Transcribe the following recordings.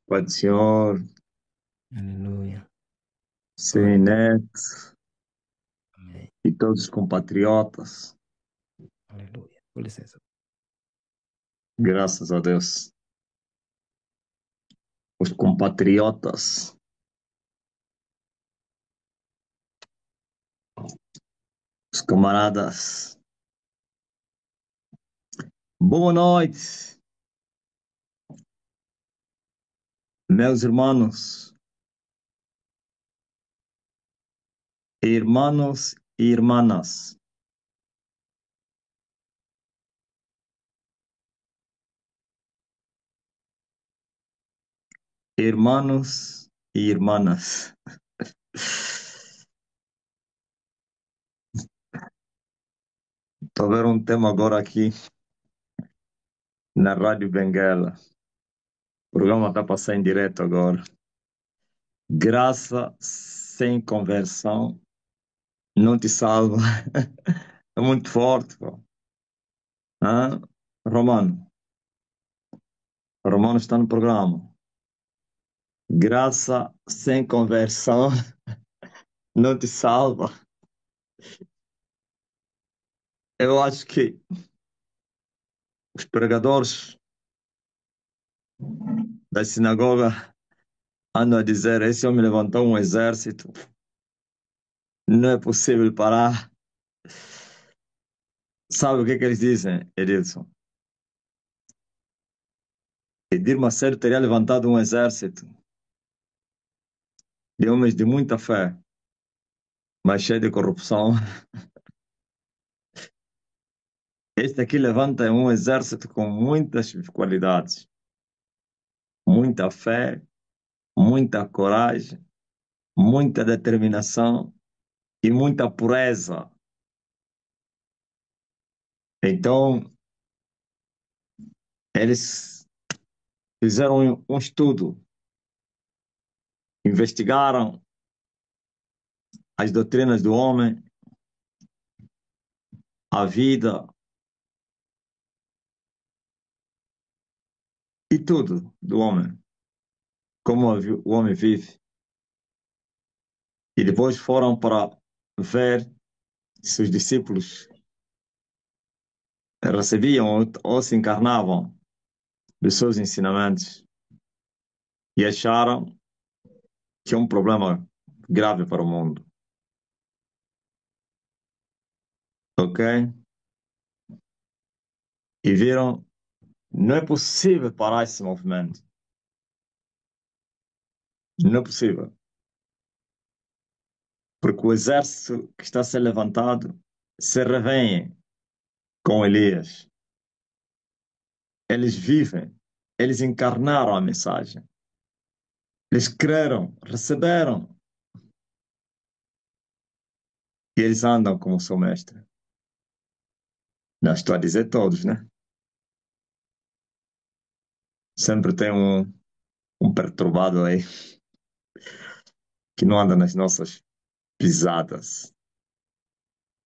Pai do Senhor, Aleluia. Glória. Neto Amém. e todos os compatriotas, Aleluia. Com licença. graças a Deus. Os compatriotas, os camaradas, boa noite, meus irmãos e irmãs, irmãos e irmãs. Estou a ver um tema agora aqui na Rádio Benguela. O programa está passando em direto agora. Graça sem conversão não te salva. É muito forte, pô. Hã? Romano. Romano está no programa. Graça sem conversão não te salva. Eu acho que os pregadores da sinagoga andam a dizer: esse homem levantou um exército, não é possível parar. Sabe o que eles dizem, Edilson? Edir Macedo teria levantado um exército de homens de muita fé, mas cheio de corrupção. Este aqui levanta um exército com muitas qualidades, muita fé, muita coragem, muita determinação e muita pureza. Então, eles fizeram um estudo, investigaram as doutrinas do homem, a vida e tudo do homem, como o homem vive. E depois foram para ver se os discípulos recebiam ou se encarnavam dos seus ensinamentos e acharam que é um problema grave para o mundo, ok? E viram, não é possível parar esse movimento, não é possível, porque o exército que está a ser levantado se revém com Elias. Eles vivem, eles encarnaram a mensagem, eles creram, receberam, e eles andam como seu mestre. Não estou a dizer todos, né? Sempre tem um perturbado aí que não anda nas nossas pisadas,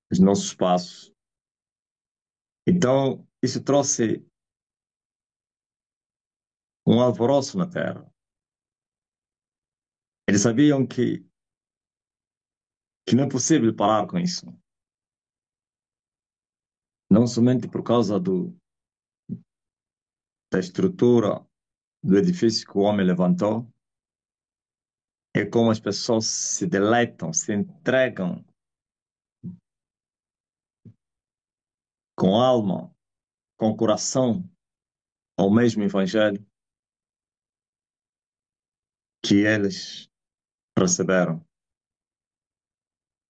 nos nossos passos. Então, isso trouxe um alvoroço na terra. Eles sabiam que não é possível parar com isso. Não somente por causa da estrutura do edifício que o homem levantou, é como as pessoas se deleitam, se entregam com alma, com coração ao mesmo evangelho que eles receberam.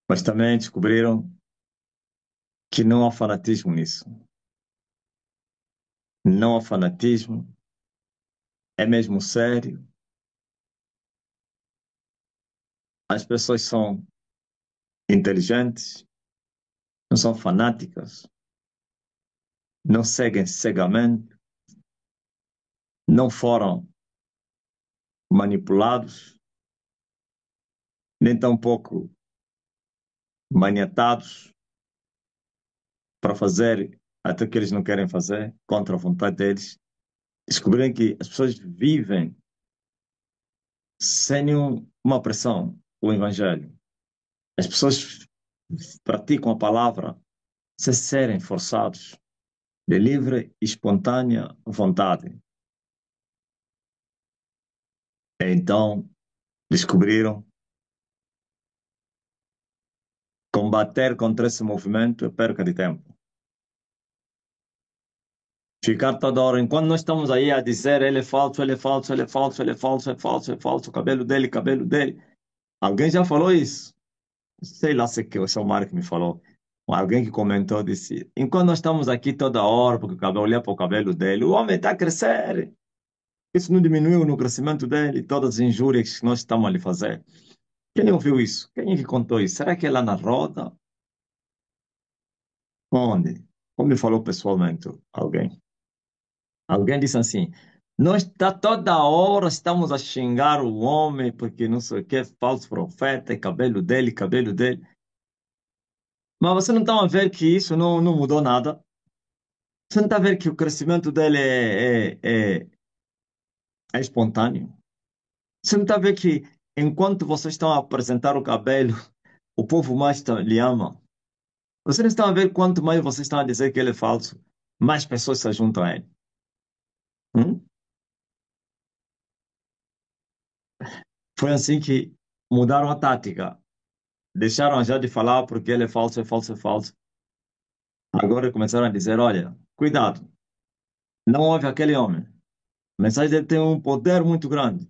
Mas também descobriram que não há fanatismo nisso. Não há fanatismo, é mesmo sério. As pessoas são inteligentes, não são fanáticas, não seguem cegamente, não foram manipulados, nem tampouco maniatados para fazer até o que eles não querem fazer, contra a vontade deles. Descobriram que as pessoas vivem sem nenhuma pressão, o Evangelho. As pessoas praticam a palavra sem serem forçados, de livre e espontânea vontade. Então, descobriram combater contra esse movimento é perca de tempo. Ficar toda hora, enquanto nós estamos aí a dizer ele é falso, ele é falso, ele é falso, ele é falso, é falso, é falso, o cabelo dele, cabelo dele. Alguém já falou isso? Sei lá se é o Mário que me falou. Alguém que comentou, disse, enquanto nós estamos aqui toda hora, porque o cabelo olha para o cabelo dele, o homem está a crescer. Isso não diminuiu no crescimento dele, todas as injúrias que nós estamos a lhe fazer. Quem ouviu isso? Quem é que contou isso? Será que é lá na roda? Onde? Como me falou pessoalmente alguém? Alguém disse assim: nós tá toda hora estamos a xingar o homem porque não sei o que, falso profeta, e cabelo dele, cabelo dele. Mas você não está a ver que isso não mudou nada? Você não está a ver que o crescimento dele é espontâneo? Você não está a ver que enquanto vocês estão a apresentar o cabelo, o povo mais lhe ama? Você não está a ver quanto mais vocês estão a dizer que ele é falso, mais pessoas se juntam a ele? Hum? Foi assim que mudaram a tática. Deixaram já de falar porque ele é falso, é falso, é falso. Agora começaram a dizer: olha, cuidado, não ouve aquele homem. A mensagem dele tem um poder muito grande.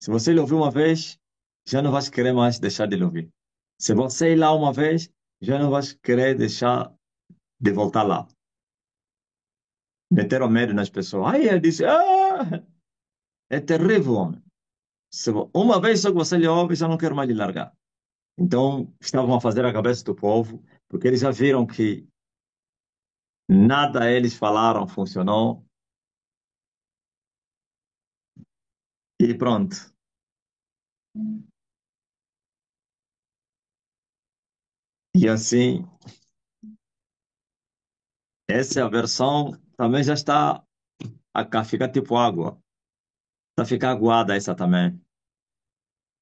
Se você lhe ouvir uma vez, já não vais querer mais deixar de lhe ouvir. Se você ir lá uma vez, já não vais querer deixar de voltar lá. Meteram medo nas pessoas. Aí ele disse: é terrível, homem. Uma vez só que você lhe ouve, já não quero mais lhe largar. Então, estavam a fazer a cabeça do povo, porque eles já viram que nada eles falaram funcionou. E pronto. E assim, essa é a versão também já está a ficar tipo água. Está a ficar aguada essa também.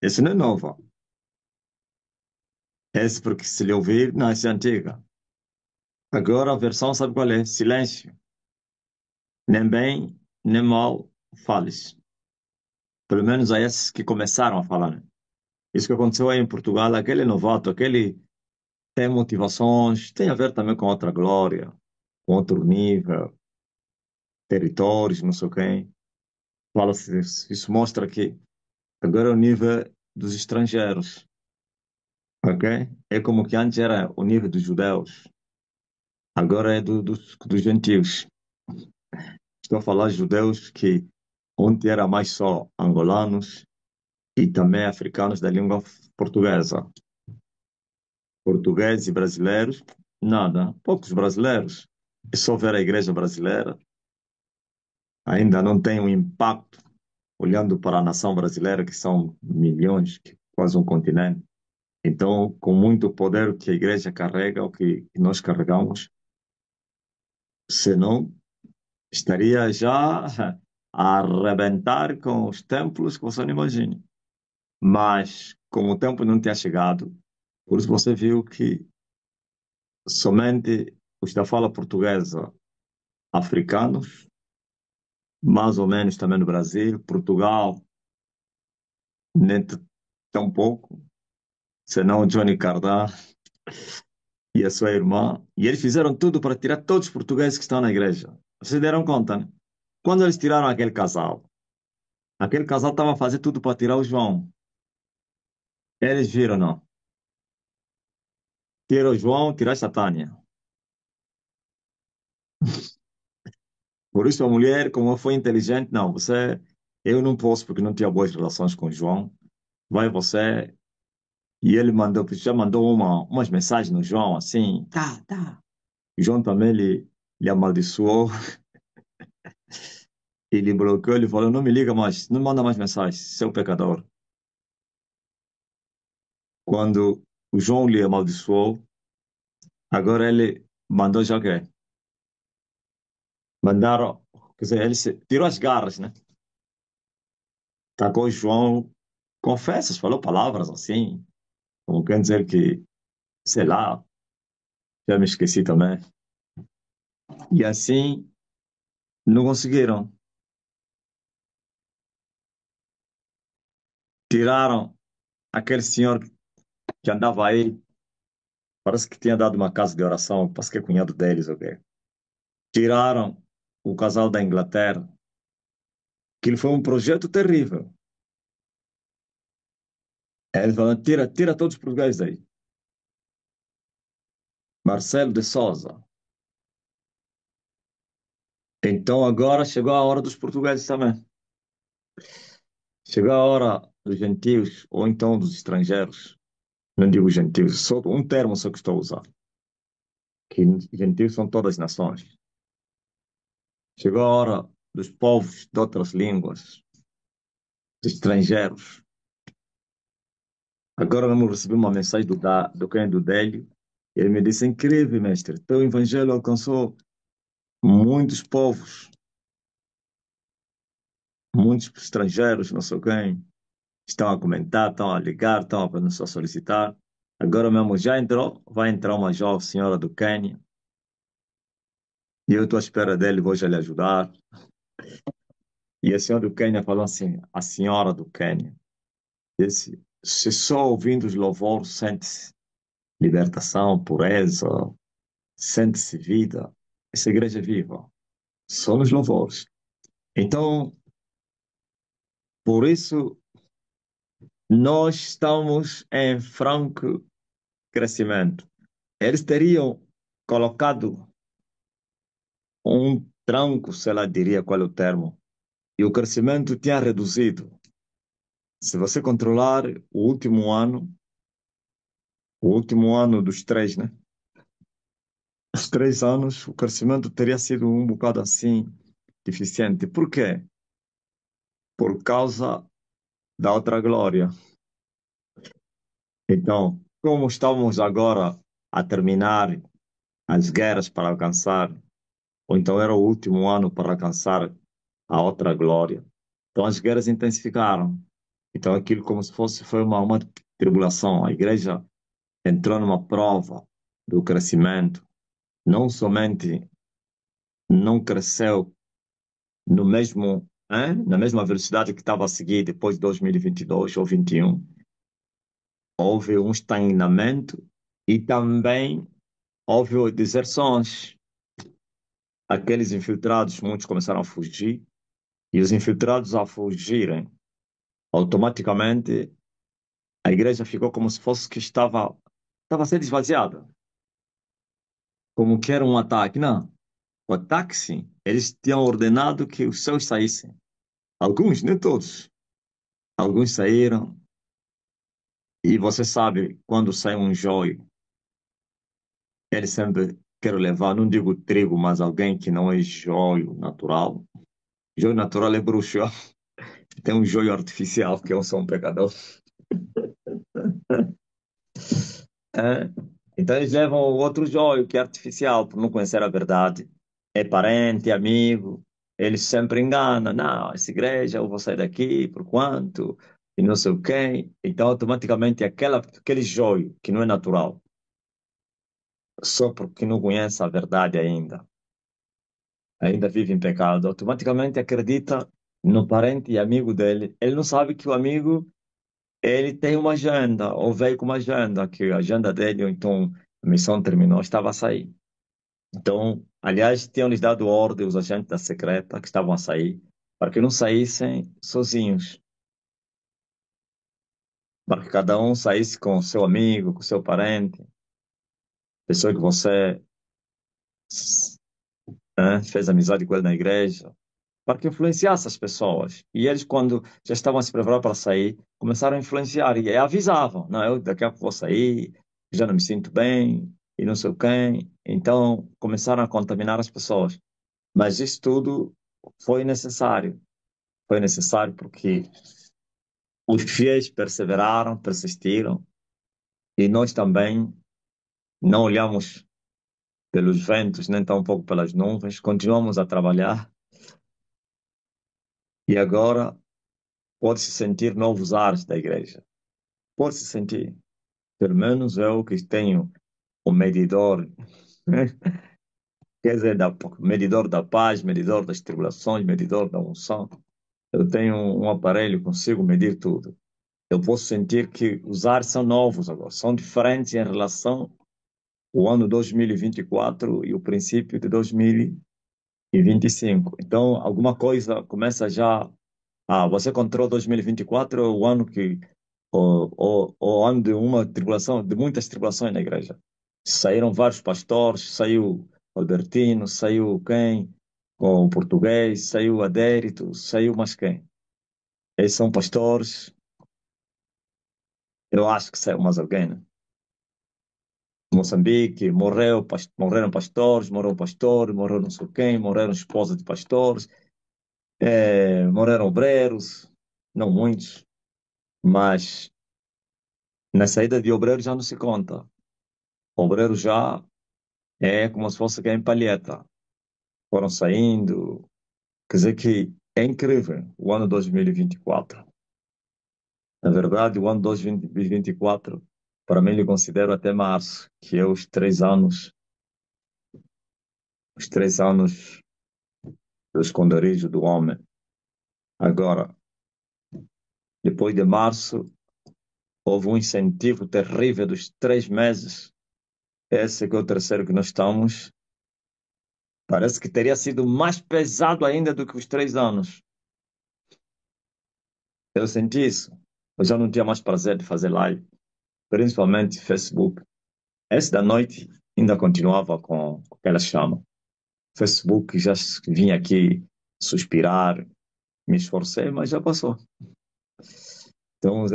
Esse não é novo. Esse porque se lhe ouvir, não, essa é antiga. Agora a versão sabe qual é? Silêncio. Nem bem, nem mal fales. Pelo menos a esses que começaram a falar, né? Isso que aconteceu aí em Portugal, aquele novato, aquele tem motivações, tem a ver também com outra glória, com outro nível, territórios, não sei quem. Fala-se, isso mostra que agora é o nível dos estrangeiros, ok? É como que antes era o nível dos judeus, agora é dos gentios. Estou a falar de judeus que ontem era mais só angolanos e também africanos da língua portuguesa. Portugueses e brasileiros, nada, poucos brasileiros. É só ver a igreja brasileira, ainda não tem um impacto olhando para a nação brasileira, que são milhões, quase um continente. Então, com muito poder que a igreja carrega, o que nós carregamos, senão estaria já a arrebentar com os templos que você não imagina. Mas, como o tempo não tinha chegado, por isso você viu que somente os da fala portuguesa africanos, mais ou menos também no Brasil, Portugal, nem tão pouco, senão o Johnny Cardan e a sua irmã, e eles fizeram tudo para tirar todos os portugueses que estão na igreja. Vocês deram conta, né? Quando eles tiraram aquele casal estava a fazer tudo para tirar o João. Eles viram, não. Tira o João, tira a Tânia. Por isso a mulher, como foi inteligente, não, eu não posso porque não tinha boas relações com o João. Vai você. E ele mandou, já mandou umas mensagens no João, assim, tá, tá. O João também lhe amaldiçoou, ele bloqueou, ele falou, não me liga mais, não manda mais mensagens, seu pecador. Quando o João lhe amaldiçoou, agora ele mandou já o quê? Mandaram, quer dizer, tirou as garras, né? Tacou o João confessas, falou palavras assim, como quer dizer que, sei lá, já me esqueci também. E assim, não conseguiram. Tiraram aquele senhor que andava aí, parece que tinha dado uma casa de oração, parece que é cunhado deles, ok? Tiraram o casal da Inglaterra, que ele foi um projeto terrível. Aí eles falaram, tira todos os portugueses daí. Marcelo de Souza. Então agora chegou a hora dos portugueses também. Chegou a hora dos gentios, ou então dos estrangeiros. Não digo gentios, só um termo só que estou a usar. Que gentios são todas as nações. Chegou a hora dos povos de outras línguas, dos estrangeiros. Agora vamos receber uma mensagem do Ken do Délio. Ele me disse, incrível, mestre, teu evangelho alcançou muitos povos, muitos estrangeiros, não sei quem, estão a comentar, estão a ligar, estão a nos solicitar. Agora mesmo já entrou, vai entrar uma jovem senhora do Quênia, e eu estou à espera dele, vou já lhe ajudar. E a senhora do Quênia falou assim, a senhora do Quênia, disse, se só ouvindo os louvores sente-se libertação, pureza, sente-se vida, essa igreja é viva, só nos louvores. Então, por isso, nós estamos em franco crescimento. Eles teriam colocado um tranco, sei lá, diria qual é o termo, e o crescimento tinha reduzido. Se você controlar o último ano dos três, né? Os 3 anos, o crescimento teria sido um bocado assim, deficiente. Por quê? Por causa da outra glória. Então, como estamos agora a terminar as guerras para alcançar, ou então era o último ano para alcançar a outra glória. Então as guerras intensificaram. Então aquilo como se fosse foi uma tribulação. A igreja entrou numa prova do crescimento. Não somente não cresceu no mesmo, na mesma velocidade que estava a seguir depois de 2022 ou 21. Houve um estagnamento e também houve deserções. Aqueles infiltrados, muitos começaram a fugir, e os infiltrados a fugirem, automaticamente a igreja ficou como se fosse que estava a ser esvaziada, como que era um ataque. Não, o ataque sim, eles tinham ordenado que os seus saíssem. Alguns, nem todos. Alguns saíram, e você sabe, quando sai um joio, ele sempre quer levar, não digo trigo, mas alguém que não é joio natural. Joio natural é bruxo. Tem um joio artificial, que eu sou um pecador. É. Então eles levam o outro joio, que é artificial, por não conhecer a verdade. É parente, amigo, eles sempre enganam. Não, essa igreja, eu vou sair daqui, por quanto? E não sei o quê. Então, automaticamente, aquele joio, que não é natural, só porque não conhece a verdade ainda vive em pecado, automaticamente acredita no parente e amigo dele. Ele não sabe que o amigo ele tem uma agenda, ou veio com uma agenda, que a agenda dele, ou então a missão terminou, estava a sair. Então, aliás, tinham lhes dado ordem os agentes da secreta que estavam a sair, para que não saíssem sozinhos, para que cada um saísse com o seu amigo, com o seu parente, pessoa que você fez amizade com ele na igreja, para que influenciasse as pessoas. E eles, quando já estavam a se preparar para sair, começaram a influenciar e avisavam: não, eu daqui a pouco vou sair, já não me sinto bem, e não sei o quê. Então, começaram a contaminar as pessoas. Mas isso tudo foi necessário. Foi necessário porque os fiéis perseveraram, persistiram, e nós também não olhamos pelos ventos, nem tampouco pelas nuvens, continuamos a trabalhar, e agora pode-se sentir novos ares da igreja. Pode-se sentir. Pelo menos eu que tenho o medidor, né? Quer dizer, medidor da paz, medidor das tribulações, medidor da unção. Eu tenho um aparelho, consigo medir tudo. Eu posso sentir que os ares são novos agora, são diferentes em relação ao ano 2024 e o princípio de 2025. Então, alguma coisa começa já. Ah, você encontrou 2024, o ano que o ano de uma tribulação, de muitas tribulações na igreja. Saíram vários pastores, saiu Albertino, saiu quem? Com o português, saiu Adérito, saiu mais quem? Esses são pastores, eu acho que saiu mais alguém, né? Moçambique, morreram pastores, morreu pastor, morreu não sei quem, morreram esposas de pastores, morreram obreiros, não muitos, mas na saída de obreiros já não se conta. Obreiro já é como se fosse quem palheta. Foram saindo, quer dizer que é incrível o ano 2024. Na verdade, o ano 2024, para mim, eu considero até março, que é os 3 anos do esconderijo do homem. Agora, depois de março, houve um incentivo terrível dos 3 meses. Esse que é o terceiro que nós estamos. Parece que teria sido mais pesado ainda do que os 3 anos. Eu senti isso. Eu já não tinha mais prazer de fazer live, principalmente Facebook. Esse da noite ainda continuava com aquela chama. Facebook já vinha aqui suspirar, me esforcei, mas já passou. Então,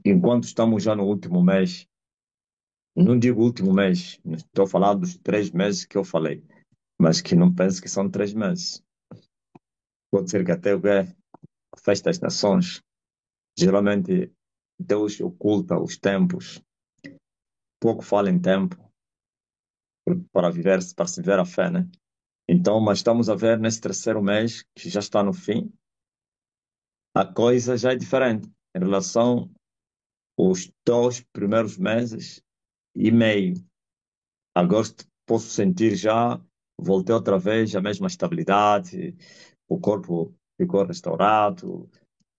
enquanto estamos já no último mês, não digo último mês, estou falando dos 3 meses que eu falei, mas que não pense que são 3 meses. Pode ser que até o a festa das nações, geralmente Deus oculta os tempos, pouco fala em tempo para viver, para se viver a fé, né? Então, mas estamos a ver nesse terceiro mês, que já está no fim, a coisa já é diferente em relação aos 2 primeiros meses e meio. Agora posso sentir já, voltei outra vez a mesma estabilidade, o corpo ficou restaurado,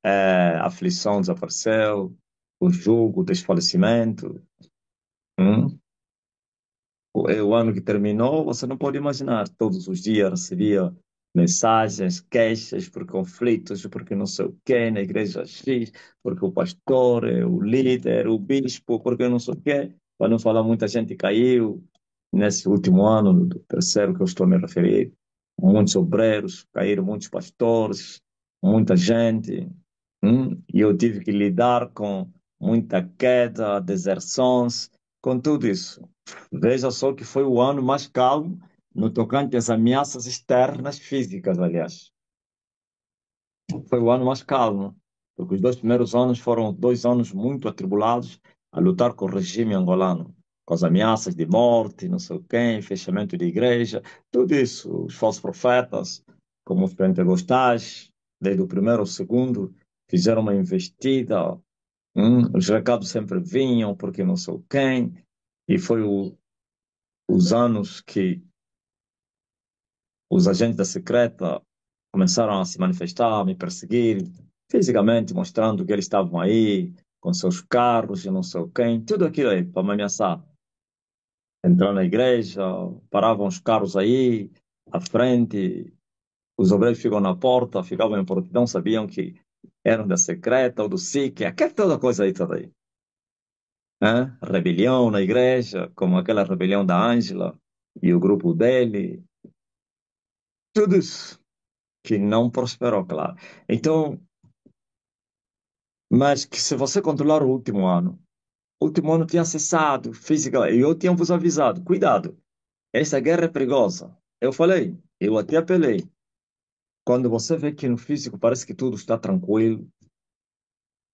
a aflição desapareceu, o jugo, o desfalecimento. Hum? O ano que terminou, você não pode imaginar. Todos os dias recebia mensagens, queixas por conflitos, porque não sei o quê, na igreja X, porque o pastor, o líder, o bispo, porque não sei o quê. Para não falar, muita gente caiu nesse último ano, do terceiro que eu estou a me referir. Muitos obreiros caíram, muitos pastores, muita gente. E eu tive que lidar com muita queda, deserções, com tudo isso. Veja só que foi o ano mais calmo no tocante às ameaças externas físicas, aliás. Foi o ano mais calmo, porque os 2 primeiros anos foram 2 anos muito atribulados a lutar com o regime angolano, com as ameaças de morte, não sei o quê, fechamento de igreja, tudo isso. Os falsos profetas, como os pentecostais, desde o primeiro ao segundo, fizeram uma investida. Os recados sempre vinham, porque não sei quem, e foi os anos que os agentes da secreta começaram a se manifestar, a me perseguir fisicamente, mostrando que eles estavam aí com seus carros e não sei quem, tudo aquilo aí para me ameaçar. Entrar na igreja, paravam os carros aí, à frente, os obreiros ficam na porta, ficavam em portidão, sabiam que eram da secreta ou do SIC, aquela toda coisa aí toda aí. Rebelião na igreja, como aquela rebelião da Ângela e o grupo dele, tudo isso que não prosperou, claro. Então, mas que se você controlar o último ano tinha cessado fisicamente, e eu tinha vos avisado, cuidado, essa guerra é perigosa. Eu falei, eu até apelei. Quando você vê que no físico parece que tudo está tranquilo,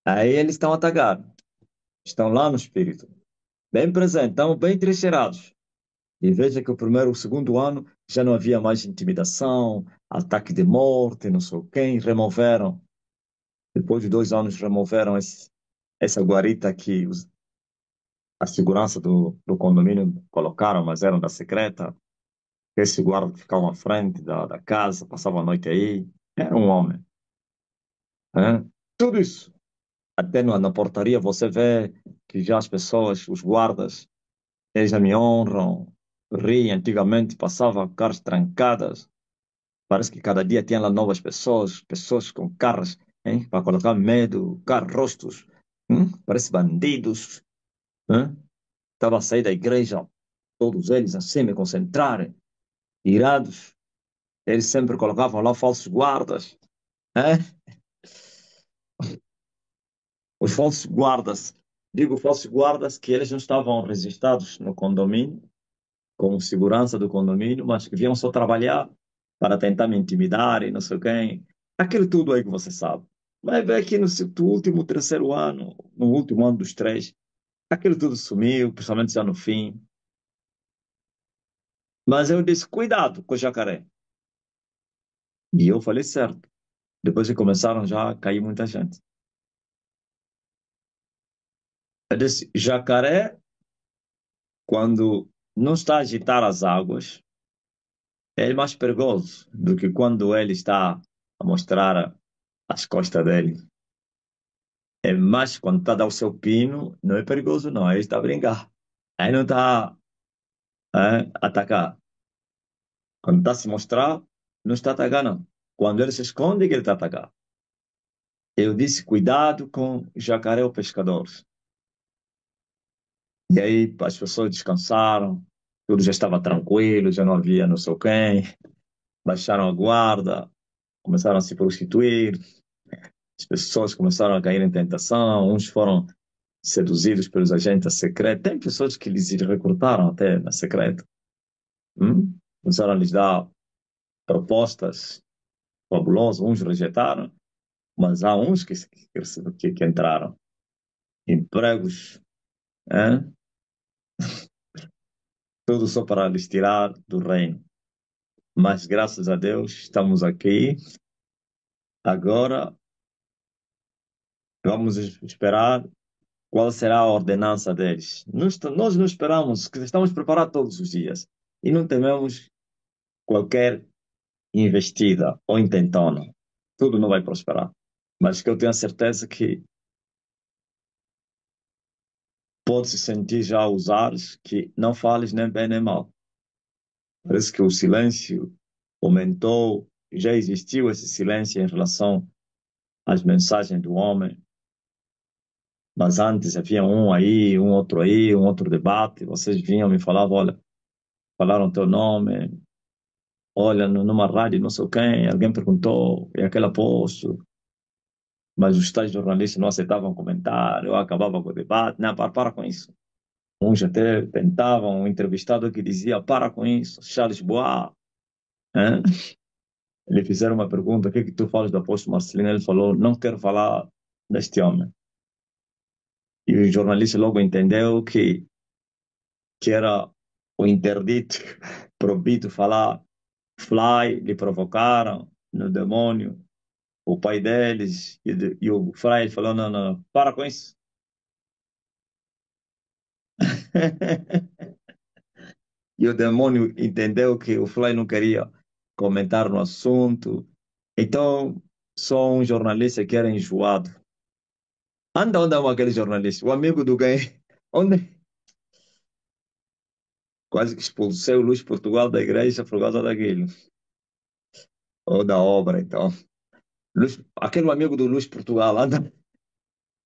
aí eles estão atacando, estão lá no espírito, bem presentes, estão bem trincheirados. E veja que o primeiro, o segundo ano já não havia mais intimidação, ataque de morte, não sei o quem, removeram. Depois de 2 anos, removeram essa guarita que a segurança do condomínio colocaram, mas eram da secreta. Esse guarda que ficava à frente da casa, passava a noite aí, era um homem. Né? Tudo isso. Até na portaria você vê que já as pessoas, os guardas, eles já me honram, riem. Antigamente passava carros trancadas. Parece que cada dia tinha lá novas pessoas, pessoas com carros, hein, para colocar medo, carros rostos, parece bandidos. Hein? Estava a sair da igreja, todos eles assim me concentrarem, irados. Eles sempre colocavam lá falsos guardas. Hein? Os falsos guardas, digo falsos guardas que eles não estavam registrados no condomínio, como segurança do condomínio, mas que vinham só trabalhar para tentar me intimidar e não sei quem. Aquilo tudo aí que você sabe. Vai ver que no seu último terceiro ano, no último ano dos três, aquilo tudo sumiu, principalmente já no fim. Mas eu disse, cuidado com o jacaré. E eu falei certo. Depois que começaram já a cair muita gente. Eu disse, jacaré, quando não está a agitar as águas, é mais perigoso do que quando ele está a mostrar as costas dele. É mais quando está a dar o seu pino, não é perigoso, não. Aí está a brincar. Aí não está a atacar. Quando está a se mostrar, não está a atacar, não. Quando ele se esconde, que ele está a atacar. Eu disse, cuidado com jacaré ou pescadores. E aí as pessoas descansaram, tudo já estava tranquilo, já não havia não sei quem. Baixaram a guarda, começaram a se prostituir. As pessoas começaram a cair em tentação, uns foram seduzidos pelos agentes secretos. Tem pessoas que lhes recrutaram até na secreta. Começaram a lhes dar propostas fabulosas, uns rejeitaram, mas há uns que entraram. Empregos, hein? Tudo só para lhes tirar do reino. Mas graças a Deus estamos aqui. Agora vamos esperar qual será a ordenança deles. Nós não esperamos, que estamos preparados todos os dias e não tememos qualquer investida ou intentona. Tudo não vai prosperar. Mas que eu tenho a certeza que pode-se sentir já aos ares que não fales nem bem nem mal. Parece que o silêncio aumentou, já existiu esse silêncio em relação às mensagens do homem, mas antes havia um aí, um outro debate, vocês vinham e me falavam, olha, falaram teu nome, olha, numa rádio, não sei quem, alguém perguntou, e aquele posto, mas os tais jornalistas não aceitavam comentário, eu acabava com o debate, não, para com isso. Uns até tentavam, um entrevistado que dizia, para com isso, Charles Bois, hein? Lhe fizeram uma pergunta, o que é que tu falas do apóstolo Marcelino? Ele falou, não quero falar deste homem. E o jornalista logo entendeu que era o interdito, proibido falar, Fly, lhe provocaram no demônio, o pai deles, e o Fly falou, não, não, para com isso. E o demônio entendeu que o Fly não queria comentar no assunto. Então, só um jornalista que era enjoado. Anda onde é aquele jornalista? O amigo do gay. Onde? Quase que expulsei o Luís Portugal da igreja por causa daquilo. Ou da obra, então. Aquele amigo do Luís Portugal, anda.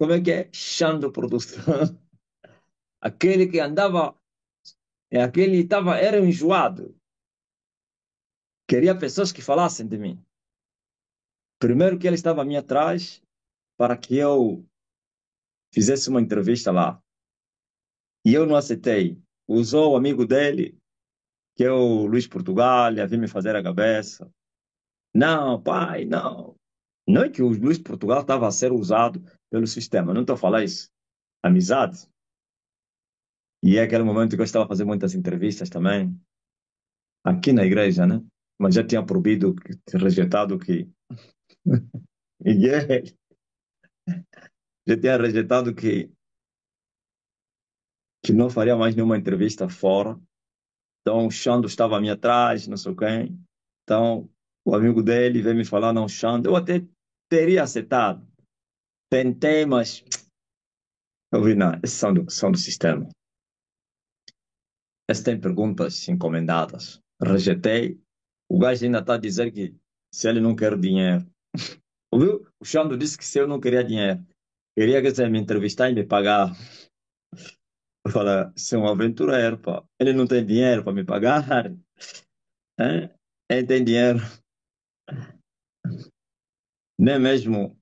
Como é que é? Xando Produção. Aquele que andava. Aquele estava, era enjoado. Queria pessoas que falassem de mim. Primeiro que ele estava a mim atrás para que eu fizesse uma entrevista lá. E eu não aceitei. Usou o amigo dele, que é o Luís Portugal, ia vir me fazer a cabeça. Não, pai, não. Não é que o Luís Portugal estava a ser usado pelo sistema, não estou a falar isso. Amizade. E é aquele momento que eu estava a fazer muitas entrevistas também, aqui na igreja, né? Mas já tinha proibido, rejeitado que Miguel. Já tinha rejeitado que não faria mais nenhuma entrevista fora. Então, o Xando estava a mim atrás, não sei quem. Então, o amigo dele veio me falar, não, Xando. Eu até teria aceitado. Tentei, mas eu vi, não, esses são do sistema. Esses têm perguntas encomendadas. Rejeitei. O gajo ainda está a dizer que se ele não quer dinheiro. Ouviu? O Xando disse que se eu não queria dinheiro, queria que você me entrevistar e me pagar. Eu falei, você é um aventureiro, pá. Ele não tem dinheiro para me pagar. Hein? Ele tem dinheiro. Nem mesmo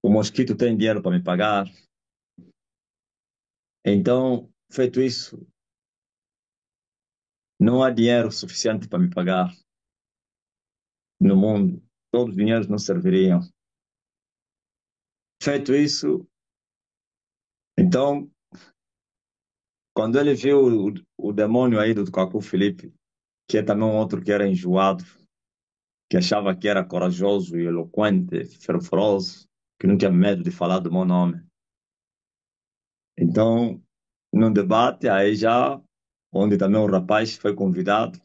o mosquito tem dinheiro para me pagar. Então, feito isso, não há dinheiro suficiente para me pagar no mundo. Todos os dinheiros não serviriam. Feito isso, então, quando ele viu o demônio aí do Cacu Felipe, que é também um outro que era enjoado, que achava que era corajoso e eloquente, fervoroso, que não tinha medo de falar do meu nome. Então, num debate, aí já, onde também o rapaz foi convidado,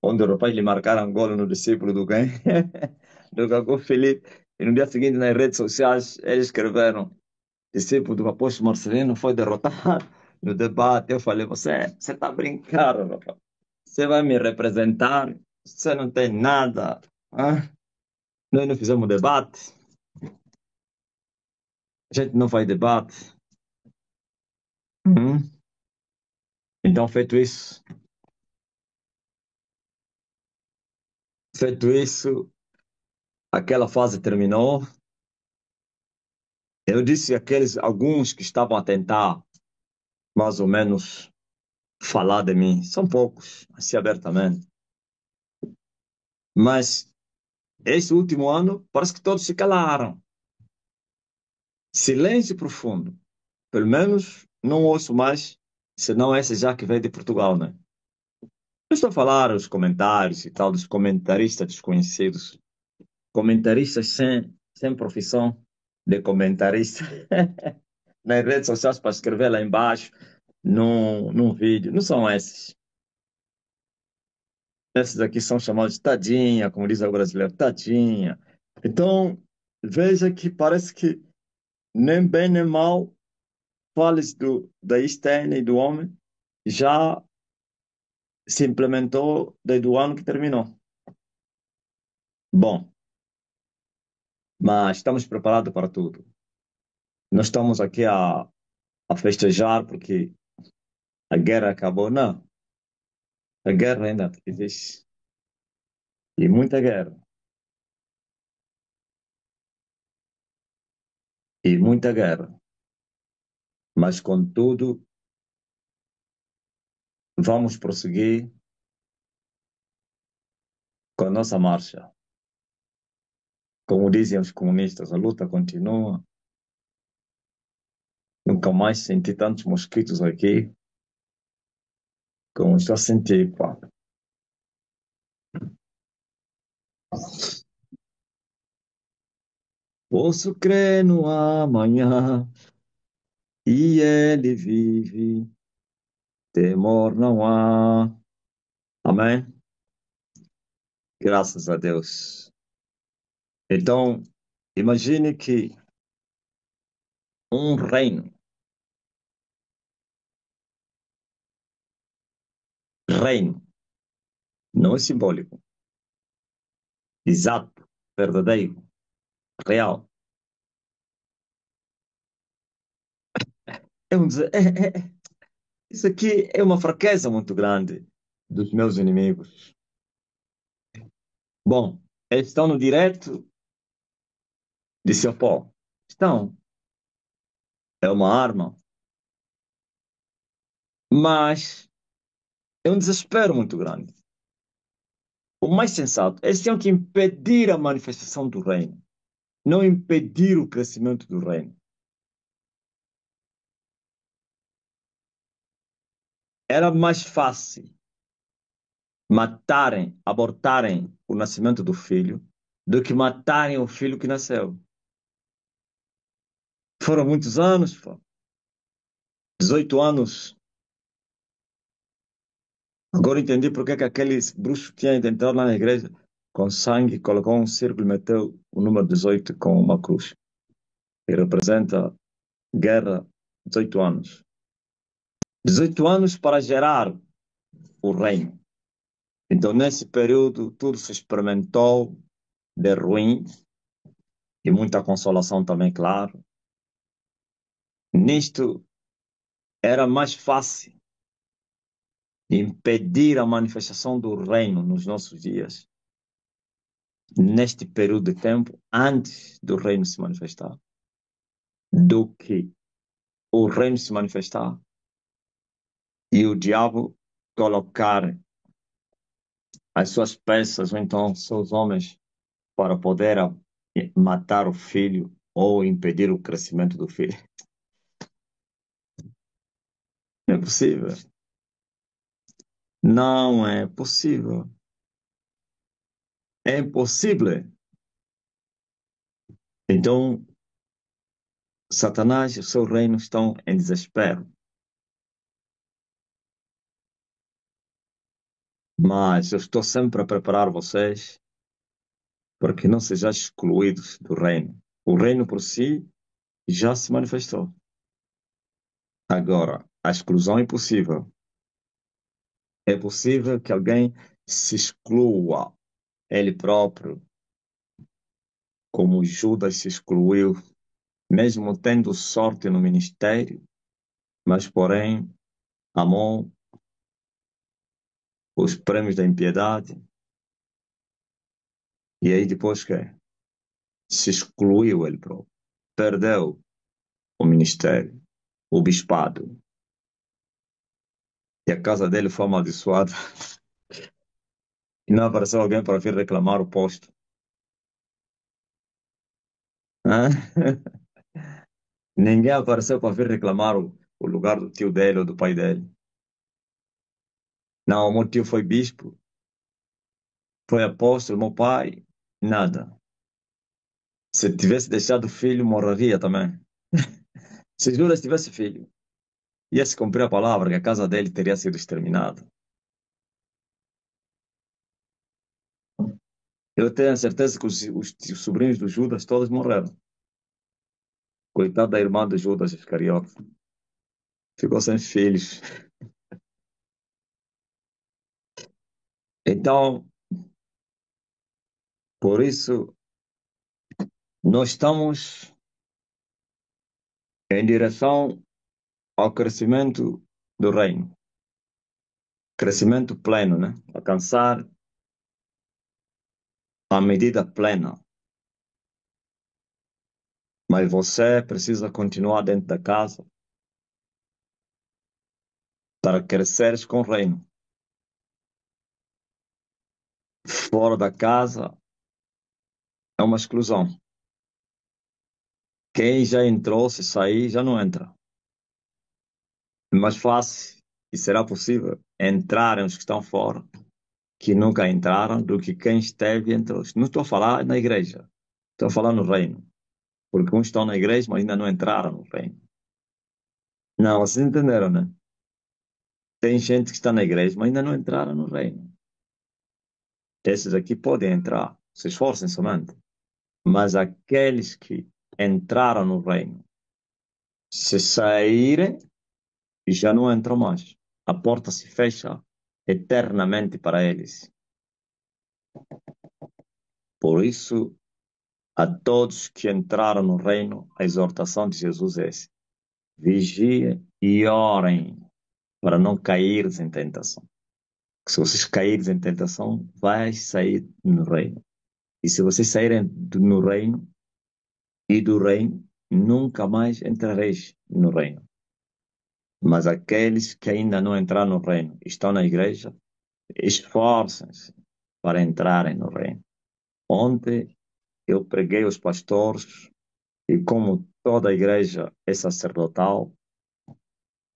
onde o rapaz lhe marcaram golo no discípulo do quem? Do Cacu Felipe. E no dia seguinte, nas redes sociais, eles escreveram: discípulo do apóstolo Marcelino foi derrotado no debate. Eu falei: você está brincando, rapaz. Você vai me representar? Você não tem nada. Hã? Nós não fizemos debate. A gente não faz debate. Uhum. Então, feito isso, aquela fase terminou. Eu disse àqueles alguns que estavam a tentar, mais ou menos, falar de mim, são poucos, assim abertamente. Mas esse último ano, parece que todos se calaram. Silêncio profundo. Pelo menos não ouço mais, senão esse já que veio de Portugal, né? Eu estou a falar os comentários e tal, dos comentaristas desconhecidos. Comentaristas sem profissão de comentarista. Nas redes sociais para escrever lá embaixo, num vídeo. Não são esses. Esses aqui são chamados de tadinha, como diz o brasileiro, tadinha. Então, veja que parece que nem bem nem mal fales da externa e do homem já se implementou desde o ano que terminou. Bom, mas estamos preparados para tudo. Não estamos aqui a festejar porque a guerra acabou, não. A guerra ainda existe. E muita guerra. E muita guerra. Mas, contudo, vamos prosseguir com a nossa marcha. Como dizem os comunistas, a luta continua. Nunca mais senti tantos mosquitos aqui como estou a sentir, pá. Posso crer no amanhã e ele vive, temor não há. Amém? Graças a Deus. Então, imagine que um reino, não é simbólico, exato, verdadeiro, real. Isso aqui é uma fraqueza muito grande dos meus inimigos. Bom, eles estão no direito de se opor. Estão, é uma arma, mas é um desespero muito grande. O mais sensato, eles tinham que impedir a manifestação do reino, não impedir o crescimento do reino. Era mais fácil matarem, abortarem o nascimento do filho, do que matarem o filho que nasceu. Foram muitos anos, pô. 18 anos. Agora entendi por que que aquele bruxo tinha entrado lá na igreja com sangue, colocou um círculo e meteu o número 18 com uma cruz. E representa guerra, 18 anos. 18 anos para gerar o reino. Então, nesse período, tudo se experimentou de ruim e muita consolação também, claro. Nisto, era mais fácil impedir a manifestação do reino nos nossos dias, neste período de tempo, antes do reino se manifestar, do que o reino se manifestar e o diabo colocar as suas peças, ou então seus homens, para poder matar o filho ou impedir o crescimento do filho. Não é possível. Não é possível. É impossível. Então, Satanás e o seu reino estão em desespero. Mas eu estou sempre a preparar vocês para que não sejam excluídos do reino. O reino por si já se manifestou. Agora, a exclusão é impossível. É possível que alguém se exclua ele próprio, como Judas se excluiu, mesmo tendo sorte no ministério, mas porém amou os prêmios da impiedade, e aí depois que se excluiu ele próprio, perdeu o ministério, o bispado, e a casa dele foi amaldiçoada, e não apareceu alguém para vir reclamar o posto. Hã? Ninguém apareceu para vir reclamar o lugar do tio dele ou do pai dele. Não, o meu tio foi bispo, foi apóstolo, meu pai, nada. Se tivesse deixado filho, morreria também. Se Judas tivesse filho, ia se cumprir a palavra que a casa dele teria sido exterminada. Eu tenho a certeza que os sobrinhos do Judas todos morreram. Coitado da irmã de Judas Iscariote. Ficou sem filhos. Então, por isso, nós estamos em direção ao crescimento do reino. Crescimento pleno, né? Alcançar a medida plena. Mas você precisa continuar dentro da casa para cresceres com o reino. Fora da casa é uma exclusão. Quem já entrou, se sair, já não entra. É mais fácil e será possível entrarem os que estão fora, que nunca entraram, do que quem esteve e entrou. Não estou a falar na igreja, estou a falar no reino. Porque uns estão na igreja, mas ainda não entraram no reino. Não, vocês entenderam, né? Tem gente que está na igreja, mas ainda não entraram no reino. Esses aqui podem entrar, se esforcem somente. Mas aqueles que entraram no reino, se saírem, já não entram mais. A porta se fecha eternamente para eles. Por isso, a todos que entraram no reino, a exortação de Jesus é essa: vigiem e orem para não caírem em tentação. Se vocês caírem em tentação, vai sair no reino. E se vocês saírem no reino e do reino, nunca mais entrareis no reino. Mas aqueles que ainda não entraram no reino, estão na igreja, esforcem-se para entrarem no reino. Ontem eu preguei aos pastores e como toda a igreja é sacerdotal,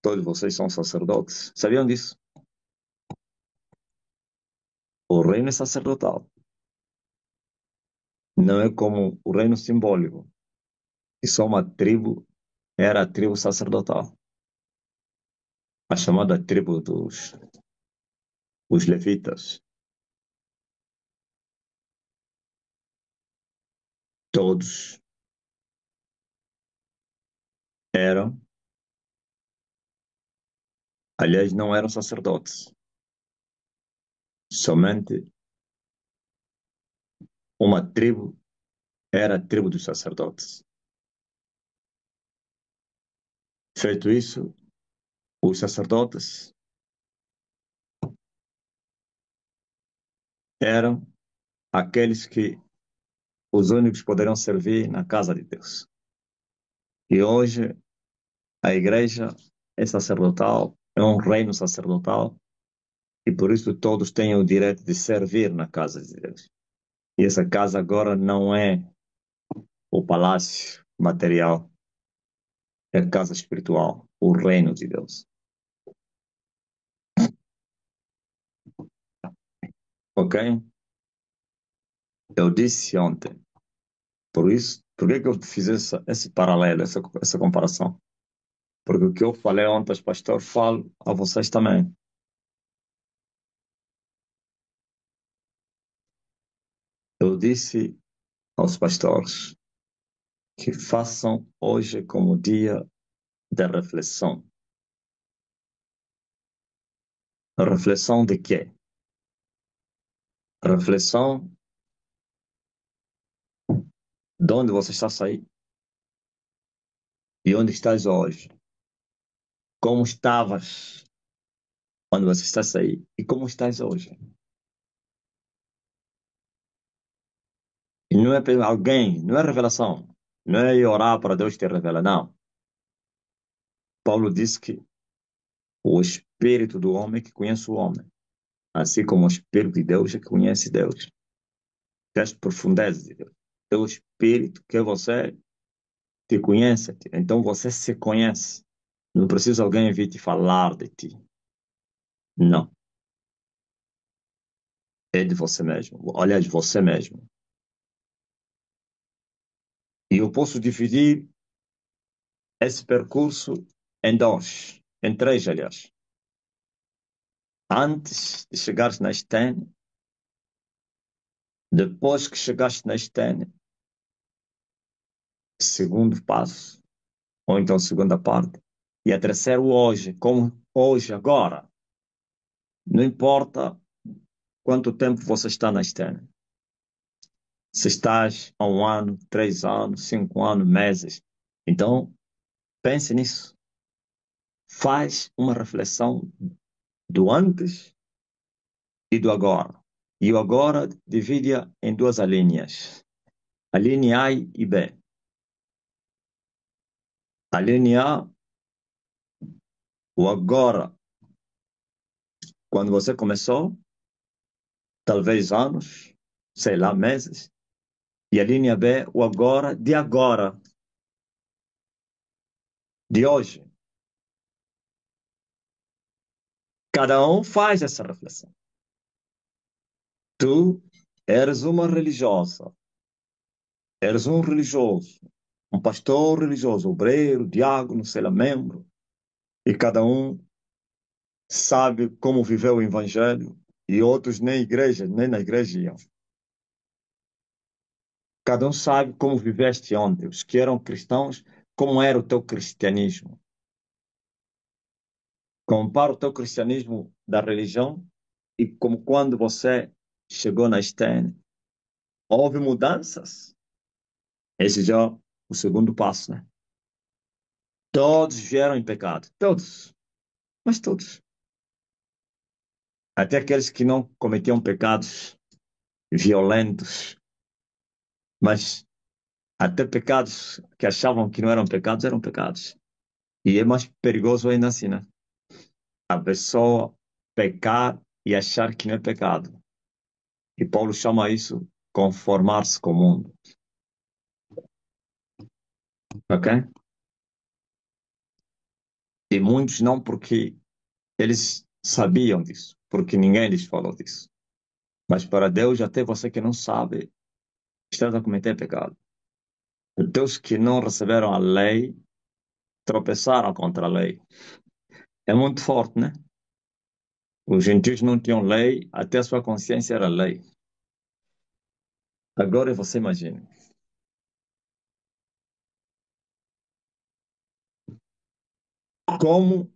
todos vocês são sacerdotes. Sabiam disso? O reino é sacerdotal. Não é como o reino simbólico, que só uma tribo era a tribo sacerdotal, a chamada tribo dos os levitas. Todos eram, aliás, não eram sacerdotes. Somente uma tribo era a tribo dos sacerdotes. Feito isso, os sacerdotes eram aqueles que os únicos poderiam servir na casa de Deus. E hoje a igreja é sacerdotal, é um reino sacerdotal, e por isso todos têm o direito de servir na casa de Deus. E essa casa agora não é o palácio material, é a casa espiritual, o reino de Deus. Ok? Eu disse ontem, por isso, por que que eu fiz esse paralelo, essa comparação? Porque o que eu falei ontem aos pastores, falo a vocês também. Eu disse aos pastores que façam hoje como dia de reflexão. Reflexão de quê? Reflexão de onde você está saindo e onde estás hoje. Como estavas quando você está saindo e como estás hoje. E não é para alguém, não é revelação. Não é ir orar para Deus te revelar, não. Paulo disse que o espírito do homem é que conhece o homem, assim como o espírito de Deus é que conhece Deus. Das profundezas de Deus. É o espírito que você te conhece, então você se conhece. Não precisa alguém vir te falar de ti. Não, é de você mesmo. Olha, de você mesmo. E eu posso dividir esse percurso em dois, em três, aliás. Antes de chegares na Estene, depois que chegaste na Estene, segundo passo, ou então segunda parte, e a terceiro hoje, como hoje, agora. Não importa quanto tempo você está na Estene. Se estás há um ano, 3 anos, 5 anos, meses. Então, pense nisso. Faz uma reflexão do antes e do agora. E o agora divide em duas linhas. A linha A e B. A linha A, o agora, quando você começou, talvez anos, sei lá, meses. E a linha B, o agora, de hoje. Cada um faz essa reflexão. Tu eres uma religiosa, eres um religioso, um pastor religioso, obreiro, diácono, sei lá, membro, e cada um sabe como viveu o evangelho, e outros nem na igreja iam. Cada um sabe como viveste ontem, os que eram cristãos, como era o teu cristianismo. Compara o teu cristianismo da religião e como quando você chegou na Estene, houve mudanças. Esse já é o segundo passo, né? Todos vieram em pecado, todos, mas todos. Até aqueles que não cometiam pecados violentos, mas até pecados que achavam que não eram pecados. E é mais perigoso ainda assim, né? A pessoa pecar e achar que não é pecado. E Paulo chama isso conformar-se com o mundo, ok? E muitos não porque eles sabiam disso, porque ninguém lhes falou disso. Mas para Deus, até você que não sabe, estás a cometer pecado. Os que não receberam a lei tropeçaram contra a lei. É muito forte, né? Os gentios não tinham lei, até a sua consciência era lei. Agora você imagina. Como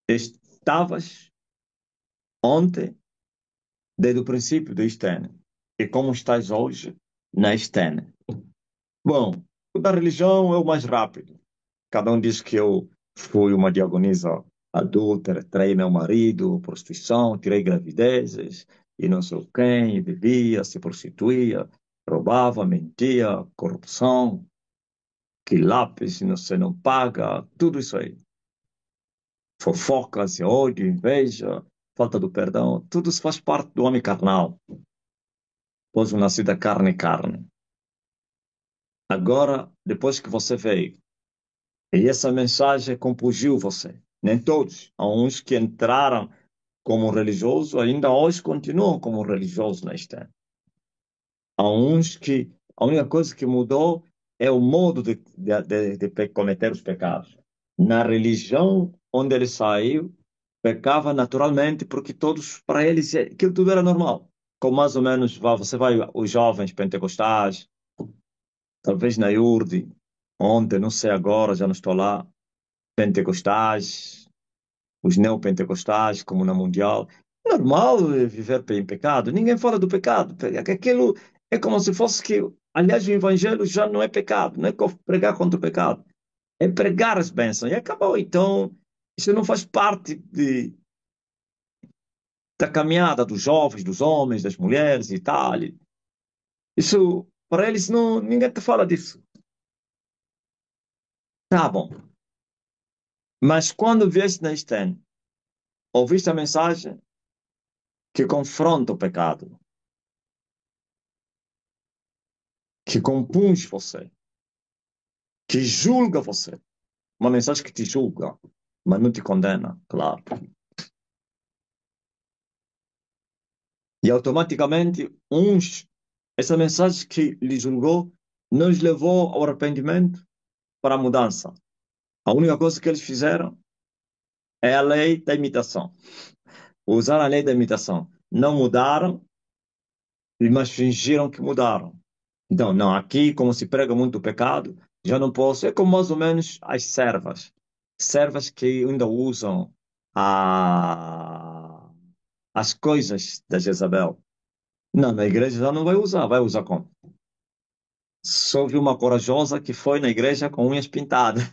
estavas ontem, desde o princípio do Estênio, e como estás hoje na Estênio. Bom, o da religião é o mais rápido. Cada um diz que eu fui uma diagonisa adúltera, traí meu marido, prostituição, tirei gravidezes, e não sei quem, e bebia, se prostituía, roubava, mentia, corrupção, que lápis não se não paga, tudo isso aí. Fofocas, ódio, inveja, falta do perdão, tudo isso faz parte do homem carnal, pois o nascido é carne e carne. Agora, depois que você veio, e essa mensagem compungiu você, nem todos, há uns que entraram como religiosos, ainda hoje continuam como religiosos na Estânia. Há uns que a única coisa que mudou é o modo de cometer os pecados. Na religião onde ele saiu, pecava naturalmente porque todos, para eles, aquilo tudo era normal. Como mais ou menos, você vai, os jovens pentecostais, talvez na IURD, ontem, não sei agora, já não estou lá, pentecostais, os neopentecostais, como na Mundial. É normal viver em pecado. Ninguém fala do pecado. Aquilo é como se fosse que, aliás, o evangelho já não é pecado, não é pregar contra o pecado, é pregar as bênçãos. E acabou. Então, isso não faz parte da caminhada dos jovens, dos homens, das mulheres e tal. Isso, para eles, não, ninguém te fala disso. Tá bom. Mas quando vieste na Sten, ouviste a mensagem que confronta o pecado, que compunge você, que julga você. Uma mensagem que te julga, mas não te condena, claro. E automaticamente, essa mensagem que lhe julgou, nos levou ao arrependimento para a mudança. A única coisa que eles fizeram é a lei da imitação. Usaram a lei da imitação. Não mudaram, mas fingiram que mudaram. Então, não, aqui, como se prega muito o pecado, já não posso. É como mais ou menos as servas. Servas que ainda usam as coisas da Jezabel. Não, na igreja já não vai usar como? Só vi uma corajosa que foi na igreja com unhas pintadas.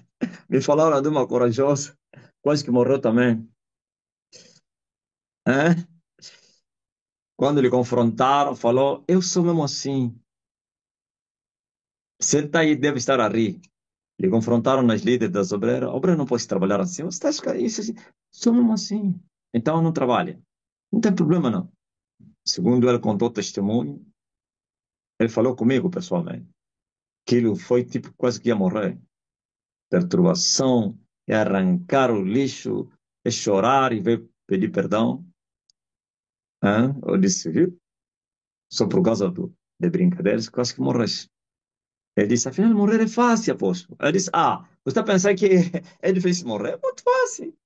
Me falaram de uma corajosa, quase que morreu também. É? Quando lhe confrontaram, falou: Eu sou mesmo assim. Você está aí, deve estar a rir. Lhe confrontaram nas líderes das obreiras. A obreira não pode trabalhar assim. Você está isso assim. Sou mesmo assim. Então não trabalha. Não tem problema, não. Segundo ele contou testemunho, ele falou comigo pessoalmente. Aquilo foi tipo quase que ia morrer. Perturbação, é arrancar o lixo, é chorar e ver pedir perdão. Hã? Eu disse, viu? Só por causa de brincadeiras, quase que morres. Ele disse, afinal, morrer é fácil, apóstolo. Eu disse, você está pensando que é difícil morrer? É muito fácil.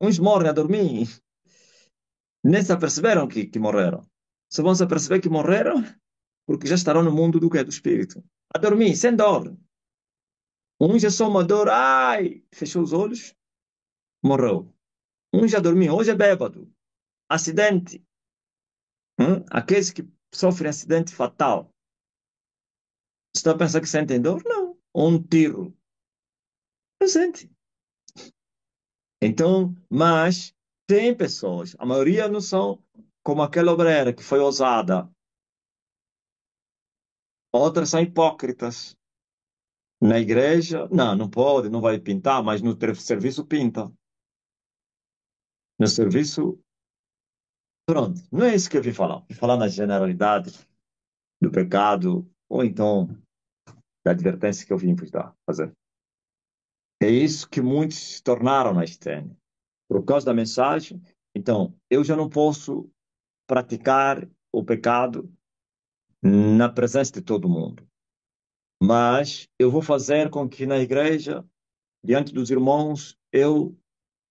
Uns morrem a dormir, nem se aperceberam que morreram. Só vão se aperceber que morreram porque já estarão no mundo do que é do espírito. A dormir, sem dor. Uns é só uma dor, ai, fechou os olhos, morreu. Um já dormiu, hoje é bêbado. Acidente. Aqueles que sofrem acidente fatal. Você está a pensar que sentem dor? Não. Um tiro. Não sente. Então, mas tem pessoas, a maioria não são como aquela obreira que foi ousada. Outras são hipócritas. Na igreja, não, não pode, não vai pintar, mas no serviço pinta. No serviço, pronto. Não é isso que eu vim falar. Vim falar na generalidade do pecado, ou então da advertência que eu vim vos dar, fazer. É isso que muitos se tornaram na Estênia. Por causa da mensagem, então, eu já não posso praticar o pecado na presença de todo mundo. Mas eu vou fazer com que na igreja, diante dos irmãos, eu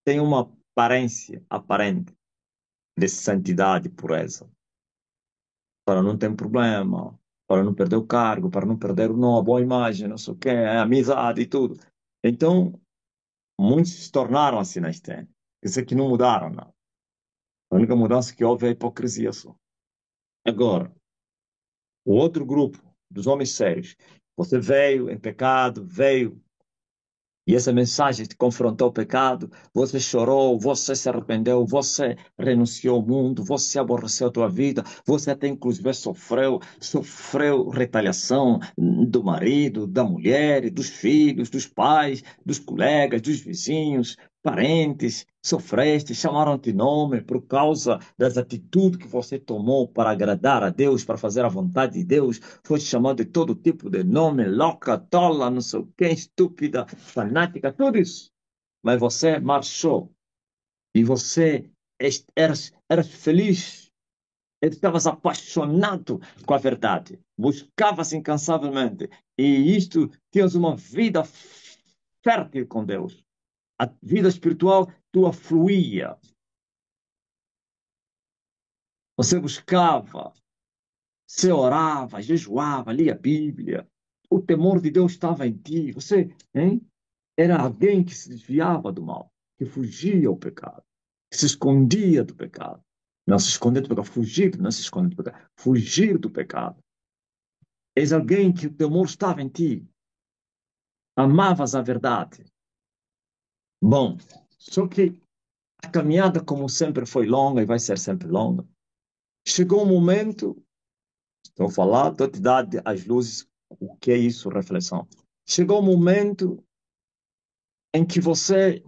tenha uma aparência aparente de santidade e pureza, para não ter problema, para não perder o cargo, para não perder o nome, a boa imagem, não sei o quê, a amizade e tudo. Então, muitos se tornaram assim na Estênia. Quer dizer que não mudaram, não. A única mudança que houve é a hipocrisia só. Agora, o outro grupo dos homens sérios, você veio em pecado, veio e essa mensagem te confrontou o pecado, você chorou, você se arrependeu, você renunciou ao mundo, você aborreceu a tua vida, você até inclusive sofreu retaliação do marido, da mulher, dos filhos, dos pais, dos colegas, dos vizinhos, parentes, sofreste, chamaram-te nome por causa das atitudes que você tomou para agradar a Deus, para fazer a vontade de Deus, foi chamado de todo tipo de nome, louca, tola, não sei o que, estúpida, fanática, tudo isso. Mas você marchou e você eras feliz, estavas apaixonado com a verdade, buscavas incansavelmente e isto tinhas uma vida fértil com Deus. A vida espiritual tua fluía. Você buscava, você orava, jejuava, lia a Bíblia. O temor de Deus estava em ti. Você, hein? Era alguém que se desviava do mal, que fugia ao pecado, que se escondia do pecado. Não se esconder do pecado, fugir, não se esconder do pecado, fugir do pecado. És alguém que o temor estava em ti, amavas a verdade. Bom, só que a caminhada, como sempre, foi longa e vai ser sempre longa. Chegou um momento, estou a falar, estou a te dar as luzes, o que é isso, reflexão. Chegou um momento em que você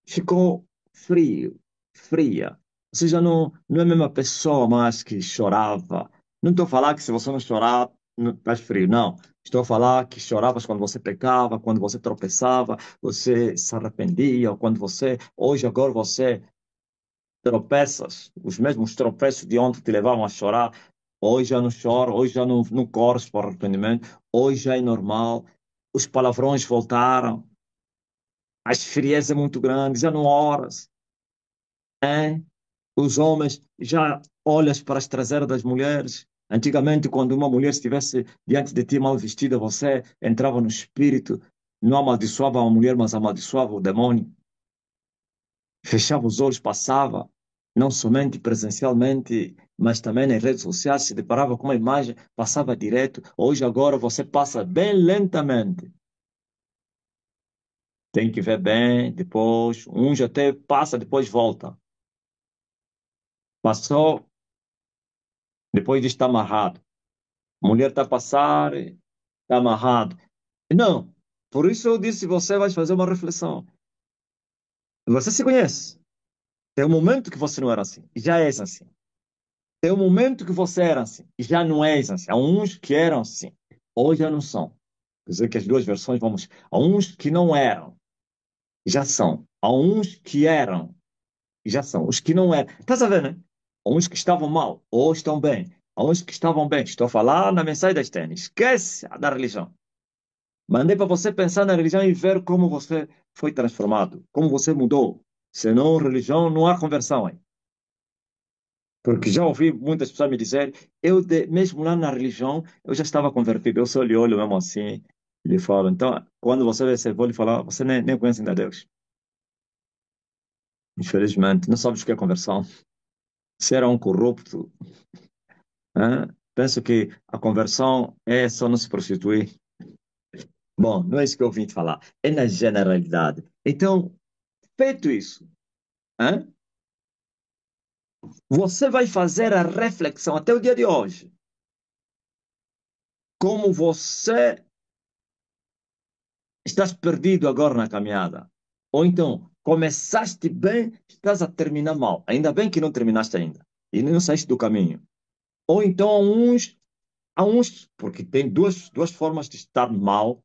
ficou frio, fria. Você já não é a mesma pessoa mais que chorava. Não estou a falar que se você não chorar, não estás frio, não. Estou a falar que choravas quando você pecava, quando você tropeçava, você se arrependia, ou quando você, hoje, agora você tropeças, os mesmos tropeços de ontem te levavam a chorar. Hoje já não choro, hoje já não corres para o arrependimento, hoje já é normal. Os palavrões voltaram, as friezas é muito grande, já não oras. É? Os homens já olhas para as traseiras das mulheres. Antigamente, quando uma mulher estivesse diante de ti mal vestida, você entrava no espírito, não amaldiçoava a mulher, mas amaldiçoava o demônio. Fechava os olhos, passava, não somente presencialmente, mas também nas redes sociais, se deparava com uma imagem, passava direto. Hoje, agora, você passa bem lentamente. Tem que ver bem, depois, uns até passa, depois volta. Passou, depois diz está amarrado. Mulher está a passar, está amarrado. Não, por isso eu disse, você vai fazer uma reflexão. Você se conhece. Tem um momento que você não era assim, e já és assim. Tem um momento que você era assim, e já não és assim. Há uns que eram assim, hoje já não são. Quer dizer que as duas versões vamos. Há uns que não eram, já são. Há uns que eram, já são. Os que não eram. Estás a ver, né? Há uns que estavam mal, ou estão bem. Há uns que estavam bem. Estou a falar na mensagem das tênis. Esquece a da religião. Mandei para você pensar na religião e ver como você foi transformado, como você mudou. Senão, religião, não há conversão aí. Porque já ouvi muitas pessoas me dizer, mesmo lá na religião, eu já estava convertido. Eu só lhe olho mesmo assim e lhe falo. Então, quando você vê, você vou lhe falar, você nem conhece ainda Deus. Infelizmente, não sabes o que é conversão. Se era um corrupto, hein? Penso que a conversão é só não se prostituir. Bom, não é isso que eu vim te falar. É na generalidade. Então, feito isso, hein? Você vai fazer a reflexão até o dia de hoje. Como você estás perdido agora na caminhada. Ou então, começaste bem, estás a terminar mal. Ainda bem que não terminaste ainda. E não saíste do caminho. Ou então, há uns, porque tem duas formas de estar mal,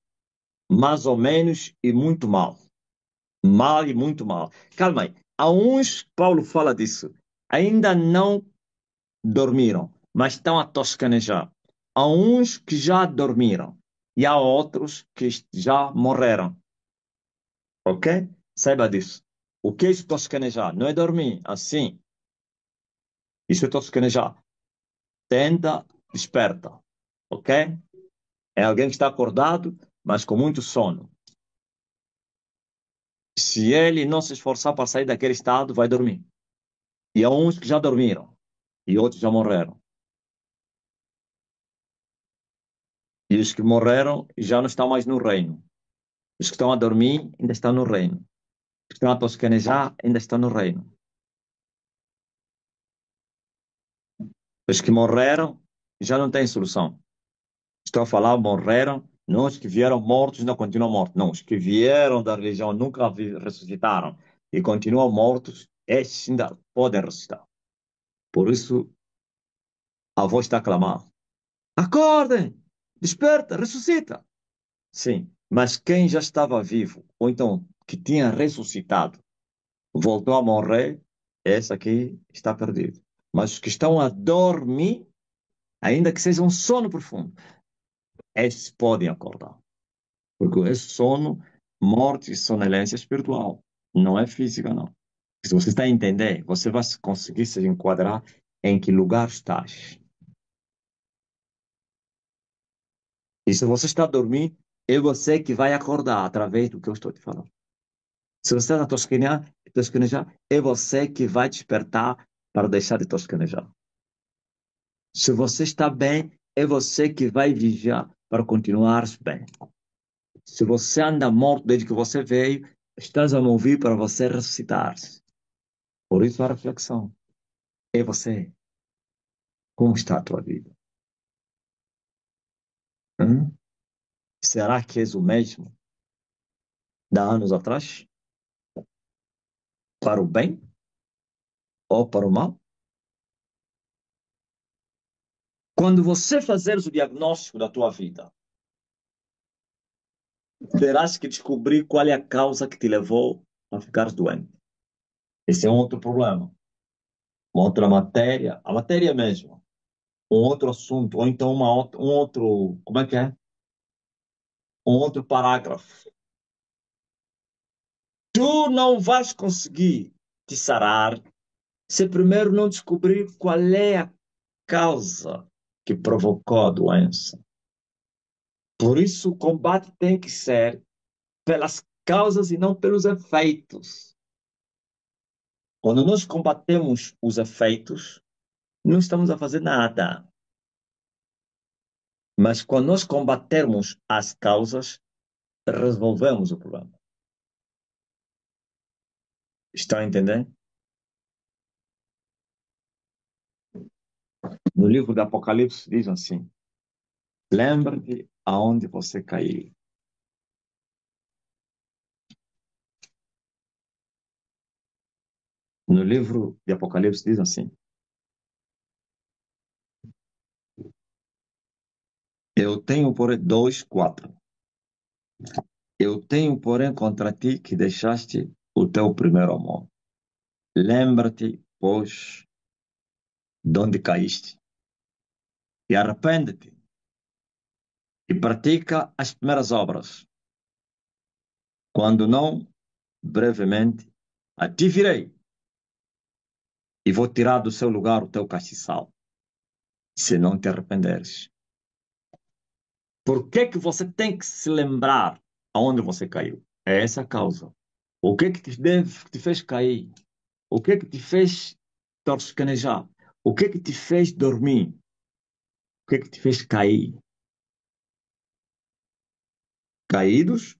mais ou menos e muito mal. Mal e muito mal. Calma aí. Há uns, Paulo fala disso, ainda não dormiram. mas estão a toscanejar. Há uns que já dormiram e há outros que já morreram. Ok? Saiba disso. O que é isso toscanejar? Não é dormir assim. Isso é toscanejar. Tenta, desperta. Ok? É alguém que está acordado, mas com muito sono. Se ele não se esforçar para sair daquele estado, vai dormir. E há uns que já dormiram e outros já morreram. E os que morreram já não estão mais no reino. Os que estão a dormir ainda estão no reino. Os que estão a toscanejar ainda estão no reino. Os que morreram já não têm solução. Estou a falar, morreram, não os que vieram mortos não continuam mortos. Não, os que vieram da religião nunca ressuscitaram e continuam mortos, estes ainda podem ressuscitar. Por isso, a voz está a clamar. Acordem! Desperta! Ressuscita! Sim, mas quem já estava vivo, ou então que tinha ressuscitado, voltou a morrer, esse aqui está perdido. Mas os que estão a dormir, ainda que seja um sono profundo, esses podem acordar. Porque esse sono, morte e sonolência espiritual, não é física, não. Se você está a entender, você vai conseguir se enquadrar em que lugar estás. E se você está a dormir, é você que vai acordar através do que eu estou te falando. Se você está a tosquenejar, é você que vai despertar para deixar de tosquenejar. Se você está bem, é você que vai vigiar para continuar bem. Se você anda morto desde que você veio, estás a mover para você ressuscitar. Por isso a reflexão é você. Como está a tua vida? Hum? Será que és o mesmo de anos atrás? Para o bem ou para o mal? Quando você fazeres o diagnóstico da tua vida, terás que descobrir qual é a causa que te levou a ficar doente. Esse é um outro problema. Uma outra matéria, a matéria mesmo, um outro assunto, ou então um outro, como é que é? Um outro parágrafo. Tu não vais conseguir te sarar se primeiro não descobrir qual é a causa que provocou a doença. Por isso, o combate tem que ser pelas causas e não pelos efeitos. Quando nós combatemos os efeitos, não estamos a fazer nada. Mas quando nós combatermos as causas, resolvemos o problema. Estão a entender? No livro do Apocalipse diz assim: lembre-te aonde você caiu. No livro de Apocalipse diz assim: eu tenho, porém, 2:4. Eu tenho, porém, contra ti que deixaste o teu primeiro amor. Lembra-te, pois, de onde caíste, e arrepende-te, e pratica as primeiras obras. Quando não, brevemente, a ti virei, e vou tirar do seu lugar o teu castiçal, se não te arrependeres. Por que que você tem que se lembrar aonde você caiu? É essa a causa. O que que te fez cair? O que que te fez toscanejar? O que que te fez dormir? O que que te fez cair? Caídos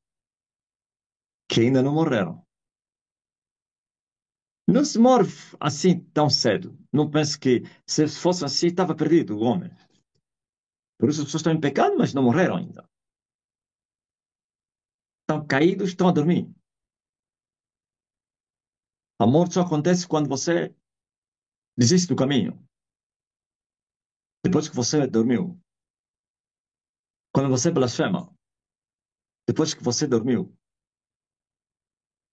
que ainda não morreram. Não se morre assim tão cedo. Não pense que se fosse assim estava perdido o homem. Por isso as pessoas estão em pecado, mas não morreram ainda. Estão caídos, estão a dormir. A morte só acontece quando você desiste do caminho. Depois que você dormiu. Quando você blasfema. Depois que você dormiu.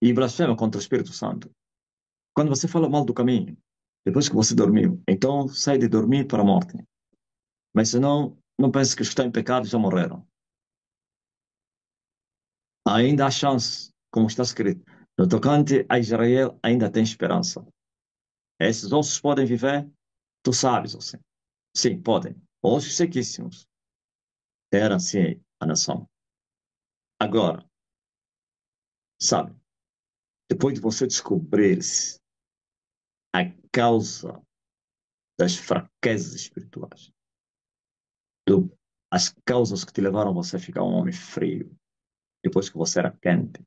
E blasfema contra o Espírito Santo. Quando você fala mal do caminho. Depois que você dormiu. Então sai de dormir para a morte. Mas se não, não pense que os que estão em pecado já morreram. Ainda há chance, como está escrito. No tocante a Israel, ainda tem esperança. Esses ossos podem viver? Tu sabes, assim. Sim, podem. Ossos sequíssimos. Era assim a nação. Agora, sabe, depois de você descobrir a causa das fraquezas espirituais, do, as causas que te levaram a você ficar um homem frio, depois que você era quente,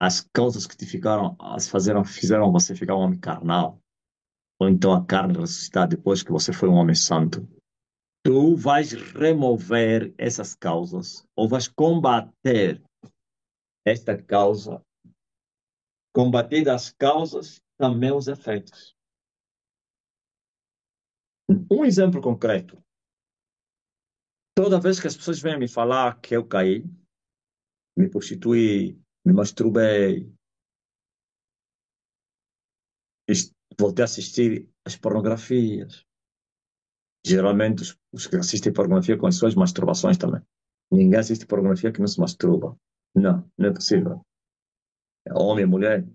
as causas que te fizeram você ficar um homem carnal, ou então a carne ressuscitar depois que você foi um homem santo. Tu vais remover essas causas, ou vais combater esta causa, combater as causas, também os efeitos. Um exemplo concreto. Toda vez que as pessoas vêm me falar que eu caí, me prostituí, me masturbei, voltei a assistir as pornografias. Geralmente os que assistem pornografia com as suas masturbações também. Ninguém assiste pornografia que não se masturba. Não, não é possível. É homem e mulher.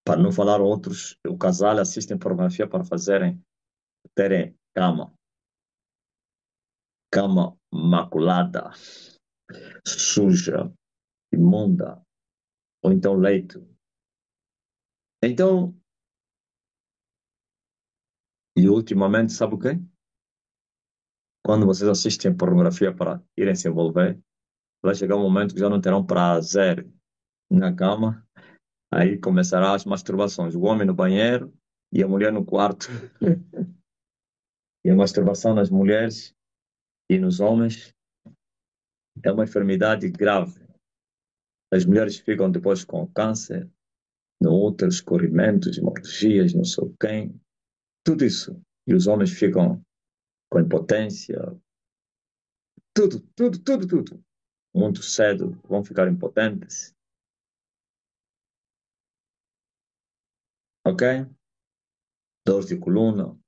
Para não falar outros, o casal assistem pornografia para terem cama maculada, suja, imunda, ou então leito. Então, e ultimamente, sabe o quê? Quando vocês assistem pornografia para irem se envolver, vai chegar um momento que já não terão prazer na cama, aí começarão as masturbações. O homem no banheiro e a mulher no quarto. E a masturbação nas mulheres e nos homens é uma enfermidade grave. As mulheres ficam depois com câncer, no útero, escorrimentos, hemorragias, não sei quem, tudo isso. E os homens ficam com impotência, tudo. Muito cedo vão ficar impotentes, ok? Dor de coluna,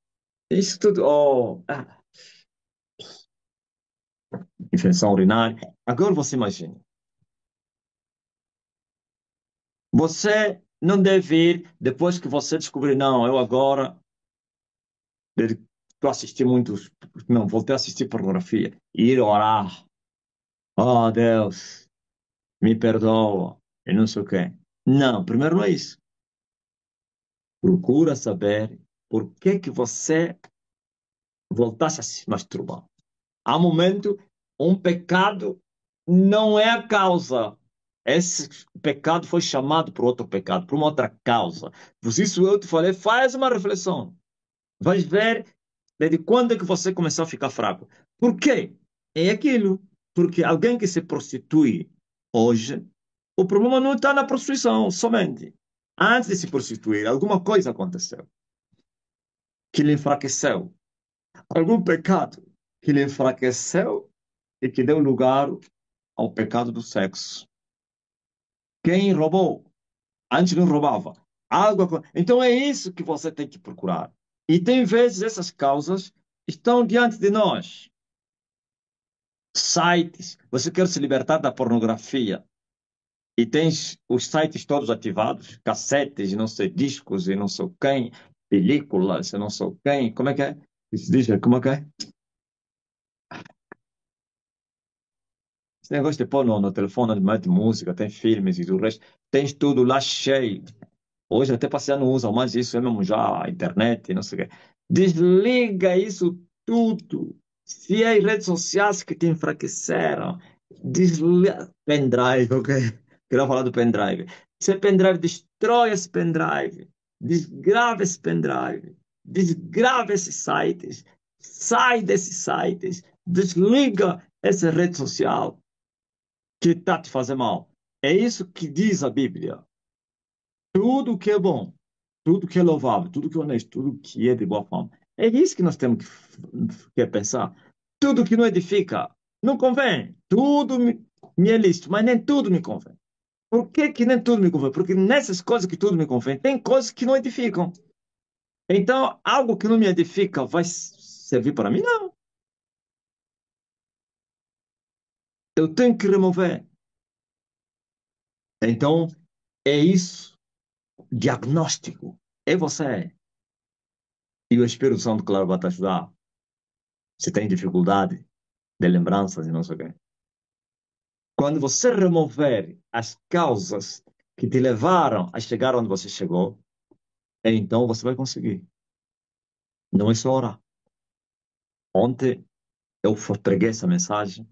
isso tudo, infecção urinária. Agora você imagina, você não deve ir depois que você descobrir, não, eu agora eu assisti muitos, não, voltei a assistir pornografia, e ir orar, oh Deus, me perdoa, e não sei o quê. Não, primeiro não é isso. Procura saber por que você voltasse a se masturbar. Há um momento, um pecado não é a causa. Esse pecado foi chamado por outro pecado, por uma outra causa. Por isso eu te falei, faz uma reflexão. Vais ver desde quando é que você começou a ficar fraco. Por quê? É aquilo. Porque alguém que se prostitui hoje, o problema não está na prostituição somente. Antes de se prostituir, alguma coisa aconteceu que lhe enfraqueceu. Algum pecado que lhe enfraqueceu e que deu lugar ao pecado do sexo. Quem roubou? Antes não roubava. Então é isso que você tem que procurar. E tem vezes essas causas estão diante de nós. Sites. Você quer se libertar da pornografia e tens os sites todos ativados, cassetes, não sei, discos e não sei quem, películas e não sei quem. Como é que é? Se diz, como é que é? Esse negócio de pôr no telefone, mete música, tem filmes e do resto, tens tudo lá cheio. Hoje até passear não usam mais isso, é mesmo já a internet, não sei o quê. Desliga isso tudo. Se é as redes sociais que te enfraqueceram, desliga. Pendrive, ok? Queria falar do pendrive. Se é pendrive, destrói esse pendrive. Desgrava esse pendrive. Desgrava esses sites. Sai desses sites. Desliga essa rede social que está te fazendo mal. É isso que diz a Bíblia. Tudo que é bom, tudo que é louvável, tudo que é honesto, tudo que é de boa forma. É isso que nós temos que pensar. Tudo que não edifica, não convém. Tudo me é lícito, mas nem tudo me convém. Por que que nem tudo me convém? Porque nessas coisas que tudo me convém, tem coisas que não edificam. Então, algo que não me edifica vai servir para mim? Não. Eu tenho que remover. Então, é isso. Diagnóstico. É você. E o Espírito Santo, claro, vai te ajudar. Se tem dificuldade de lembranças e não sei o quê. Quando você remover as causas que te levaram a chegar onde você chegou, então você vai conseguir. Não é só orar. Ontem eu preguei essa mensagem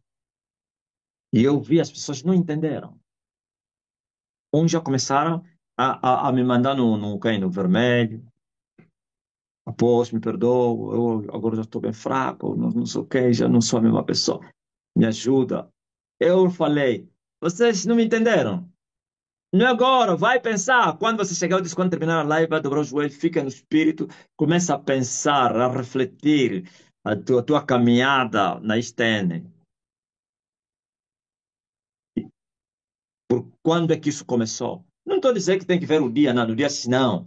e eu vi as pessoas não entenderam. Uns já começaram a me mandar no caino vermelho. Após, me perdoa, eu agora já estou bem fraco, não sei o quê, já não sou a mesma pessoa. Me ajuda. Eu falei, vocês não me entenderam. Não é agora, vai pensar. Quando você chegar, eu disse, quando terminar a live, vai dobrar o joelho, fica no espírito, começa a pensar, a refletir a tua caminhada na Stene. Por quando é que isso começou? Não estou dizendo que tem que ver o dia, não. No dia assim, não.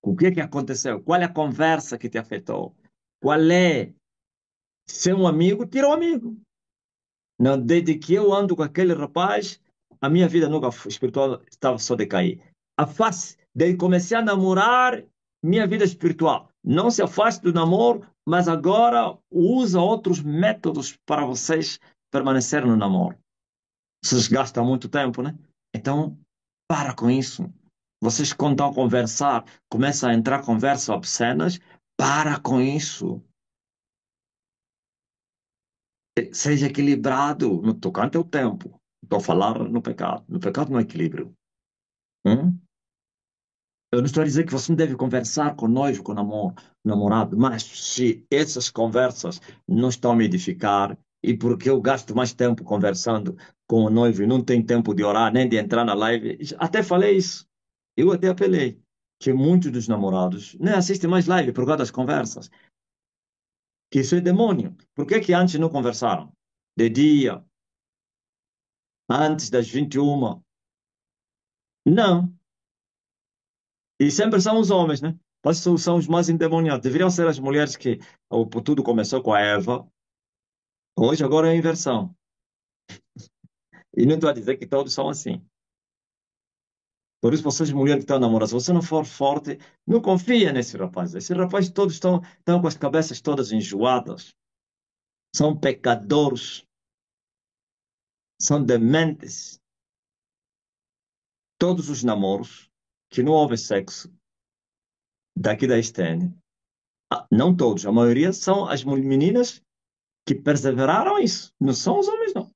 O que é que aconteceu? Qual é a conversa que te afetou? Qual é? Ser um amigo, tira um amigo. Não, desde que eu ando com aquele rapaz, a minha vida nunca foi espiritual estava só decair. Afaste, desde que comecei a namorar, minha vida espiritual. Não se afaste do namoro, mas agora usa outros métodos para vocês permanecerem no namoro. Vocês gastam muito tempo, né? Então, para com isso. Vocês, quando estão a conversar, começam a entrar conversas obscenas, para com isso. Seja equilibrado no tocante ao tempo. Estou a falar no pecado. No pecado não há equilíbrio. Hum? Eu não estou a dizer que você não deve conversar com o noivo, com o namorado, mas se essas conversas não estão a me edificar, e porque eu gasto mais tempo conversando com o noivo e não tenho tempo de orar, nem de entrar na live, até falei isso. Eu até apelei que muitos dos namorados nem assistem mais live por causa das conversas. Que isso é demônio. Por que que antes não conversaram? De dia, antes das 21. Não. E sempre são os homens, né? Parece que são os mais endemoniados. Deveriam ser as mulheres que tudo começou com a Eva. Hoje, agora é a inversão. E não estou a dizer que todos são assim. Por isso, vocês, mulheres que estão namorando, se você não for forte, não confia nesse rapaz. Esses rapazes todos estão com as cabeças todas enjoadas. São pecadores. São dementes. Todos os namoros que não houve sexo daqui da Estene, não todos, a maioria são as meninas que perseveraram isso. Não são os homens, não.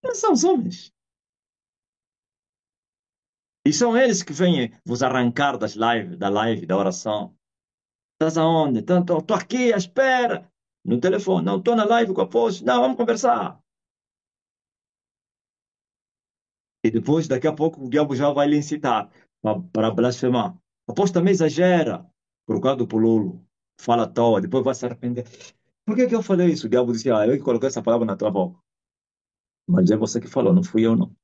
Não são os homens. E são eles que vêm vos arrancar da live, da oração. Estás aonde? Estou aqui à espera. No telefone. Não, estou na live com a Aposto. Não, vamos conversar. E depois, daqui a pouco, o diabo já vai lhe incitar para blasfemar. Aposto também exagera por causa do pululo. Fala à toa, depois vai se arrepender. Por que que eu falei isso? O diabo disse, eu que coloquei essa palavra na tua boca. Mas é você que falou, não fui eu, não.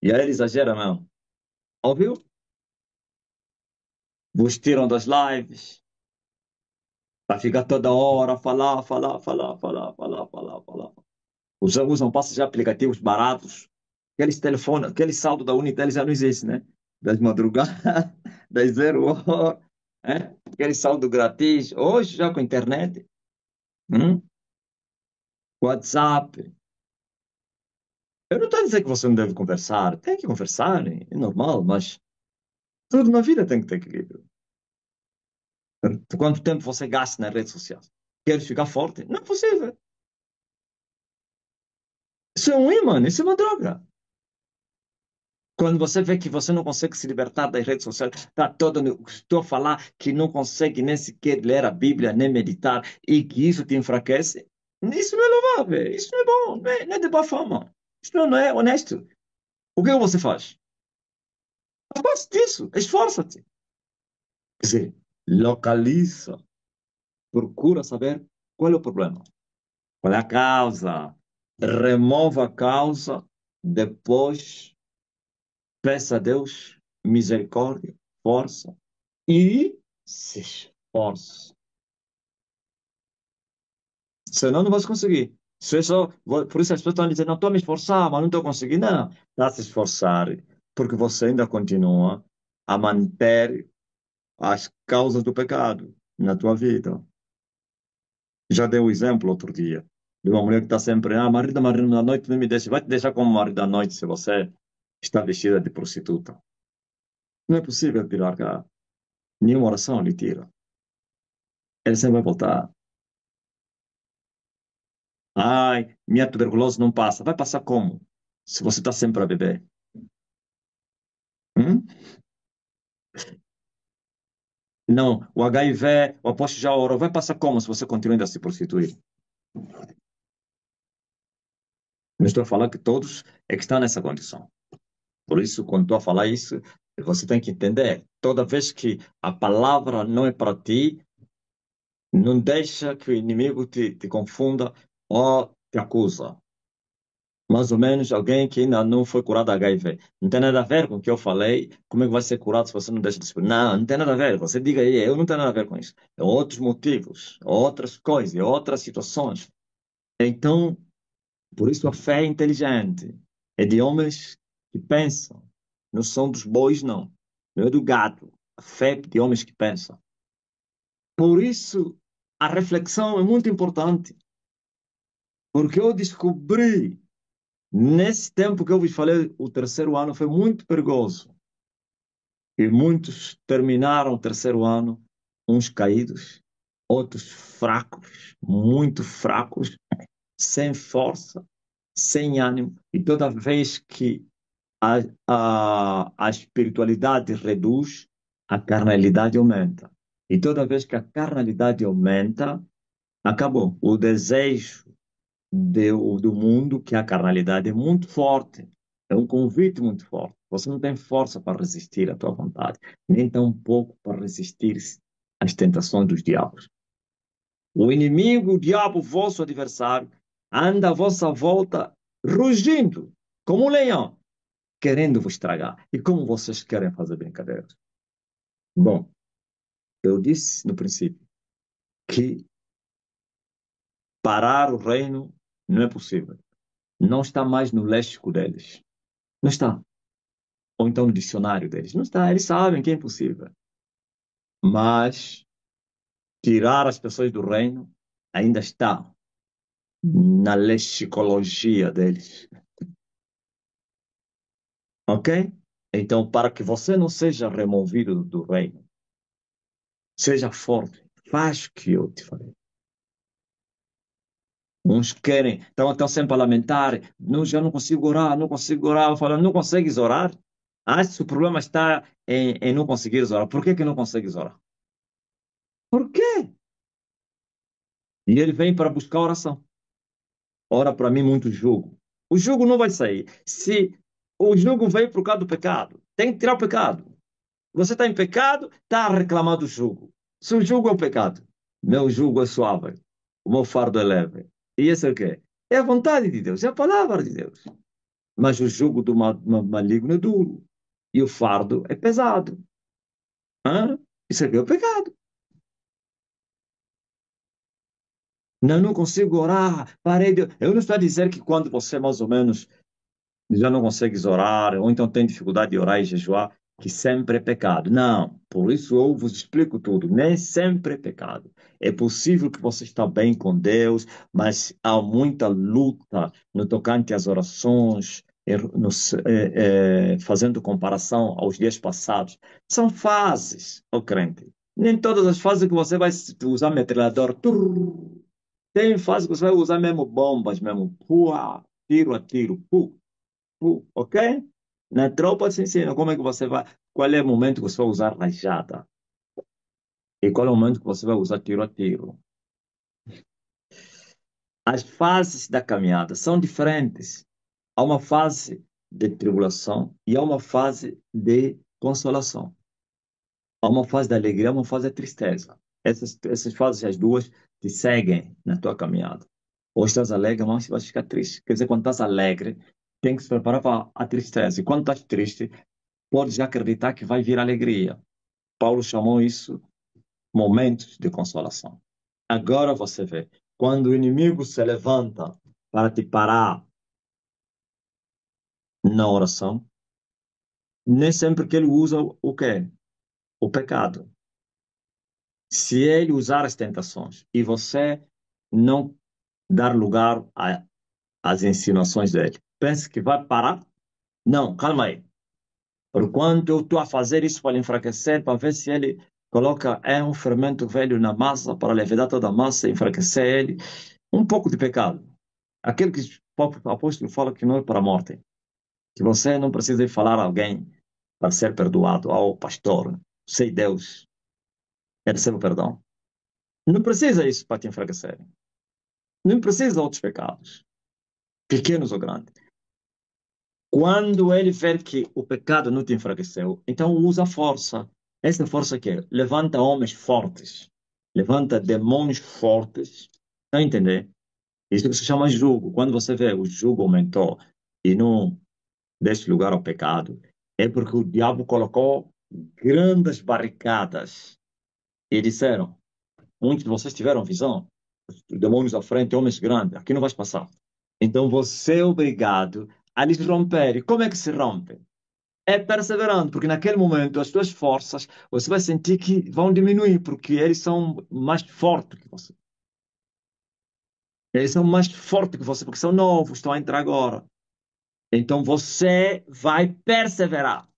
E aí ele exagera mesmo. Ouviu? Vos tiram das lives. Para ficar toda hora, falar. Usam passos de aplicativos baratos. Aqueles telefones, aquele saldo da Unitel já não existe, né? Das madrugadas, das 0 horas, né? Aquele saldo grátis. Hoje, já com internet, hum? WhatsApp. Eu não estou a dizer que você não deve conversar. Tem que conversar, é normal, mas tudo na vida tem que ter equilíbrio. Quanto tempo você gasta nas redes sociais? Quer ficar forte? Não é possível. Isso é um imã, isso é uma droga. Quando você vê que você não consegue se libertar das redes sociais, está todo estou a falar que não consegue nem sequer ler a Bíblia, nem meditar, e que isso te enfraquece, isso não é louvável, isso não é bom, não é de boa fama, isso não é honesto. O que você faz? Afaste disso, esforça-te. Quer dizer, localiza, procura saber qual é o problema, qual é a causa, remova a causa, depois peça a Deus misericórdia, força e se esforce. Senão não vai conseguir. Se é só, por isso as pessoas estão dizendo, não estou a me esforçar, mas não estou conseguindo. Não, está a se esforçar, porque você ainda continua a manter as causas do pecado na tua vida. Já dei o exemplo outro dia de uma mulher que está sempre, marido, marido, na noite não me deixa. Vai te deixar como marido da noite se você está vestida de prostituta. Não é possível tirar cá. Nenhuma oração lhe tira. Ele sempre vai voltar. Ai, minha tuberculose não passa. Vai passar como? Se você está sempre a beber. Hum? Não, o HIV, o apóstolo já orou. Vai passar como se você continua a se prostituir? Não estou a falar que todos é que estão nessa condição. Por isso, quando estou a falar isso, você tem que entender. Toda vez que a palavra não é para ti, não deixa que o inimigo te confunda ou te acusa. Mais ou menos alguém que ainda não foi curado da HIV. Não tem nada a ver com o que eu falei. Como é que vai ser curado se você não deixa de se... Não, não tem nada a ver. Você diga aí, eu não tenho nada a ver com isso. É outros motivos, outras coisas, outras situações. Então, por isso a fé é inteligente. É de homens que pensam. Não são dos bois, não. Não é do gado. A fé é de homens que pensam. Por isso, a reflexão é muito importante. Porque eu descobri, nesse tempo que eu vos falei, o terceiro ano foi muito perigoso. E muitos terminaram o terceiro ano, uns caídos, outros fracos, muito fracos, sem força, sem ânimo. E toda vez que a, a espiritualidade reduz, a carnalidade aumenta. E toda vez que a carnalidade aumenta, acabou. O desejo do mundo, que é a carnalidade, é muito forte. É um convite muito forte. Você não tem força para resistir à tua vontade, nem tampouco para resistir às tentações dos diabos. O inimigo, o diabo, vosso adversário, anda à vossa volta rugindo como um leão, querendo vos estragar. E como vocês querem fazer brincadeiras? Bom, eu disse no princípio que parar o reino não é possível. Não está mais no léxico deles. Não está. Ou então no dicionário deles. Não está. Eles sabem que é impossível. Mas tirar as pessoas do reino ainda está na lexicologia deles. Ok? Então, para que você não seja removido do reino, seja forte. Faz o que eu te falei. Uns querem, estão sempre a lamentar. Não, já não consigo orar, não consigo orar. Eu falo, não consegues orar? Ah, se o problema está em não conseguires orar. Por que que não consegues orar? Por quê? E ele vem para buscar oração. Ora para mim muito jugo. O jugo não vai sair. Se o jugo veio por causa do pecado, tem que tirar o pecado. Você está em pecado, está a reclamar do jugo. Se o jugo é o pecado, meu jugo é suave, o meu fardo é leve. E esse é o quê? É a vontade de Deus, é a palavra de Deus. Mas o jugo do maligno é duro. E o fardo é pesado. Hã? Isso aqui é o pecado. Não, não consigo orar. Parei de... Eu não estou a dizer que quando você mais ou menos já não consegues orar, ou então tem dificuldade de orar e jejuar, que sempre é pecado. Não, por isso eu vos explico tudo. Nem sempre é pecado. É possível que você está bem com Deus, mas há muita luta no tocante às orações, fazendo comparação aos dias passados. São fases, ó crente. Nem todas as fases que você vai usar metralhador. Turr. Tem fase que você vai usar mesmo bombas, mesmo. Pua, tiro a tiro. Ok? Na tropa se ensina como é que você vai, qual é o momento que você vai usar rajada e qual é o momento que você vai usar tiro a tiro. As fases da caminhada são diferentes. Há uma fase de tribulação e há uma fase de consolação. Há uma fase da alegria, há uma fase da tristeza. Essas fases, as duas, te seguem na tua caminhada. Ou estás alegre, mas vais ficar triste. Quer dizer, quando estás alegre, tem que se preparar para a tristeza. E quando estás triste, podes acreditar que vai vir alegria. Paulo chamou isso momentos de consolação. Agora você vê, quando o inimigo se levanta para te parar na oração, nem sempre que ele usa o quê? O pecado. Se ele usar as tentações e você não dar lugar às insinuações dele, pense que vai parar? Não, calma aí. Por quanto eu estou a fazer isso para lhe enfraquecer, para ver se ele coloca um fermento velho na massa, para levedar toda a massa e enfraquecer ele. Um pouco de pecado. Aquele que o apóstolo fala que não é para a morte. Que você não precisa ir falar a alguém para ser perdoado, ao pastor, sei Deus, receba o perdão. Não precisa isso para te enfraquecer. Não precisa de outros pecados, pequenos ou grandes. Quando ele ver que o pecado não te enfraqueceu, então usa a força. Essa força que é, levanta homens fortes, levanta demônios fortes. Está a entender? Isso que se chama jugo. Quando você vê o jugo aumentou e não deste lugar ao pecado, é porque o diabo colocou grandes barricadas e disseram: muitos de vocês tiveram visão, demônios à frente, homens grandes, aqui não vais passar. Então você é obrigado a lhes romper. E como é que se rompe? É perseverando, porque naquele momento as tuas forças, você vai sentir que vão diminuir, porque eles são mais fortes que você. Eles são mais fortes que você, porque são novos, estão a entrar agora. Então você vai perseverar.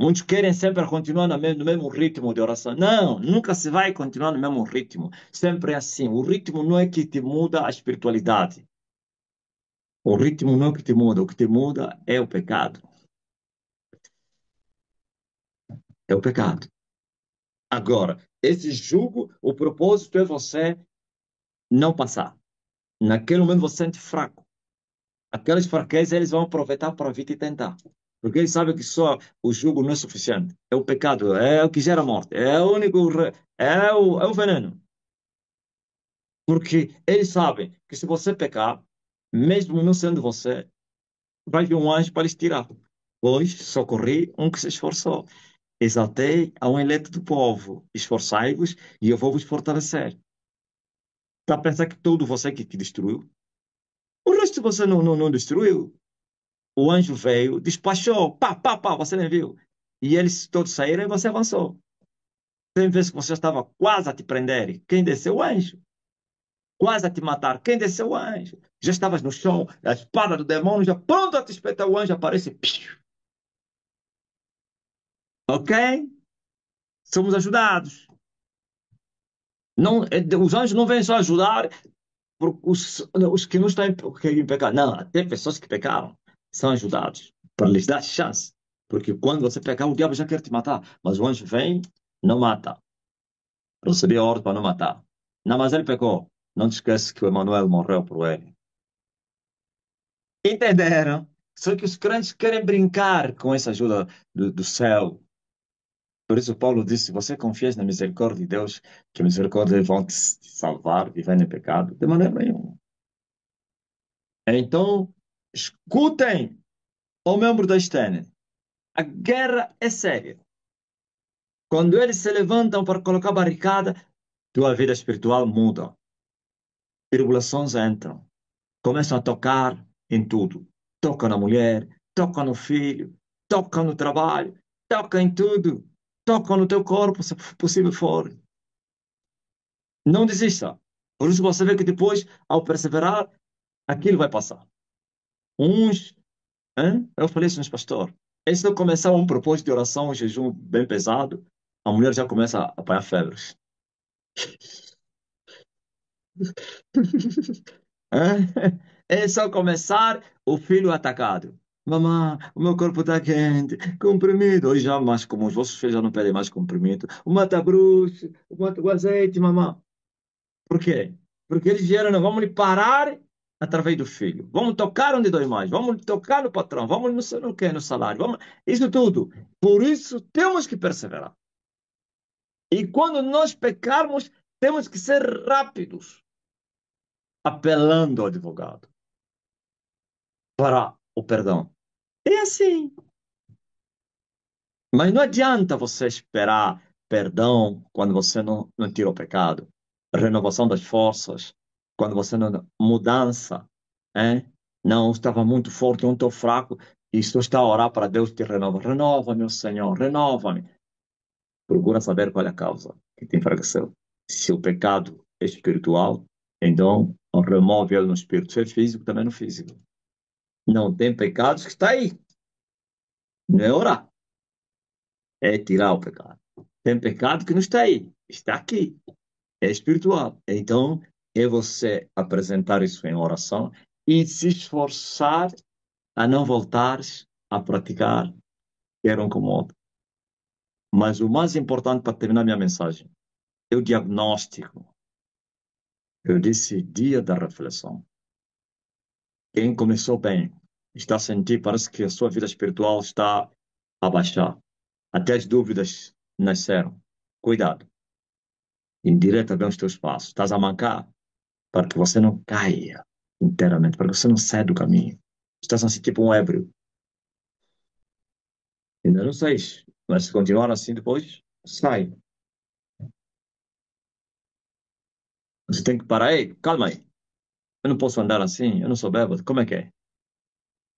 Muitos querem sempre continuar no mesmo ritmo de oração. Não, nunca se vai continuar no mesmo ritmo. Sempre é assim. O ritmo não é que te muda a espiritualidade. O ritmo não é o que te muda. O que te muda é o pecado. É o pecado. Agora, esse jugo, o propósito é você não passar. Naquele momento você se sente fraco. Aquelas fraquezas eles vão aproveitar para vir te tentar. Porque eles sabem que só o jugo não é suficiente. É o pecado, é o que gera morte, é o único, é o veneno. Porque eles sabem que se você pecar, mesmo não sendo você, vai vir um anjo para lhes tirar. Pois socorri um que se esforçou. Exaltei a um eleito do povo. Esforçai-vos e eu vou vos fortalecer. Está a pensar que tudo você que destruiu? O resto você não destruiu. O anjo veio, despachou, pá, pá, pá, você nem viu. E eles todos saíram e você avançou. Tem vezes que você estava quase a te prender. Quem desceu? O anjo. Quase a te matar. Quem desceu? O anjo. Já estavas no chão, a espada do demônio já pronto a te espetar. O anjo aparece. Piu. Ok? Somos ajudados. Não, os anjos não vêm só ajudar os que não estão em pecado. Não, até pessoas que pecaram são ajudados para lhes dar chance. Porque quando você pecar, o diabo já quer te matar. Mas o anjo vem, não mata. Recebia ordem para não matar. Não, mas ele pecou. Não te esquece que o Emanuel morreu por ele. Entenderam? Só que os crentes querem brincar com essa ajuda do céu. Por isso, Paulo disse: se você confia na misericórdia de Deus, que a misericórdia vão te salvar, vivendo em pecado, de maneira nenhuma. Então, escutem, ó membro da STN, a guerra é séria. Quando eles se levantam para colocar barricada, tua vida espiritual muda. Tribulações entram, começam a tocar em tudo. Toca na mulher, toca no filho, toca no trabalho, toca em tudo. Toca no teu corpo, se possível for. Não desista. Por isso você vê que depois, ao perseverar, aquilo vai passar. Uns, hein? Eu falei isso nos pastor. Eles não começar um propósito de oração, um jejum bem pesado, a mulher já começa a apanhar febres. É só começar o filho atacado. Mamãe, o meu corpo está quente, comprimido. Hoje já mais como os vossos filhos já não pedem mais comprimido. O mata bruxo, o azeite, mamãe. Por quê? Porque eles vieram, não, vamos lhe parar através do filho. Vamos tocar onde dói mais. Vamos tocar no patrão. Vamos não sei no que, no salário. Vamos, isso tudo. Por isso temos que perseverar. E quando nós pecarmos, temos que ser rápidos, apelando ao advogado para o perdão. É assim. Mas não adianta você esperar perdão quando você não tira o pecado. Renovação das forças, quando você não. Mudança. É? Não, estava muito forte, eu estou fraco. E se tu está a orar para Deus te renova. Renova, meu Senhor, renova-me. Procura saber qual é a causa que te enfraqueceu. Se o pecado é espiritual, então remove ele no espírito. Se é físico, também no físico. Não tem pecados que está aí. Não é orar, é tirar o pecado. Tem pecado que não está aí, está aqui. É espiritual. Então, é você apresentar isso em oração e se esforçar a não voltares a praticar quer um como outro. Mas o mais importante para terminar minha mensagem é o diagnóstico. Eu disse dia da reflexão. Quem começou bem está a sentir, parece que a sua vida espiritual está a baixar. Até as dúvidas nasceram. Cuidado. Indireta bem os teus passos. Estás a mancar para que você não caia inteiramente, para que você não saia do caminho. Estás assim tipo um ébrio. Ainda não sais, mas se continuar assim depois, sai. Você tem que parar. Ei, calma aí. Eu não posso andar assim, eu não sou bêbado. Como é que é?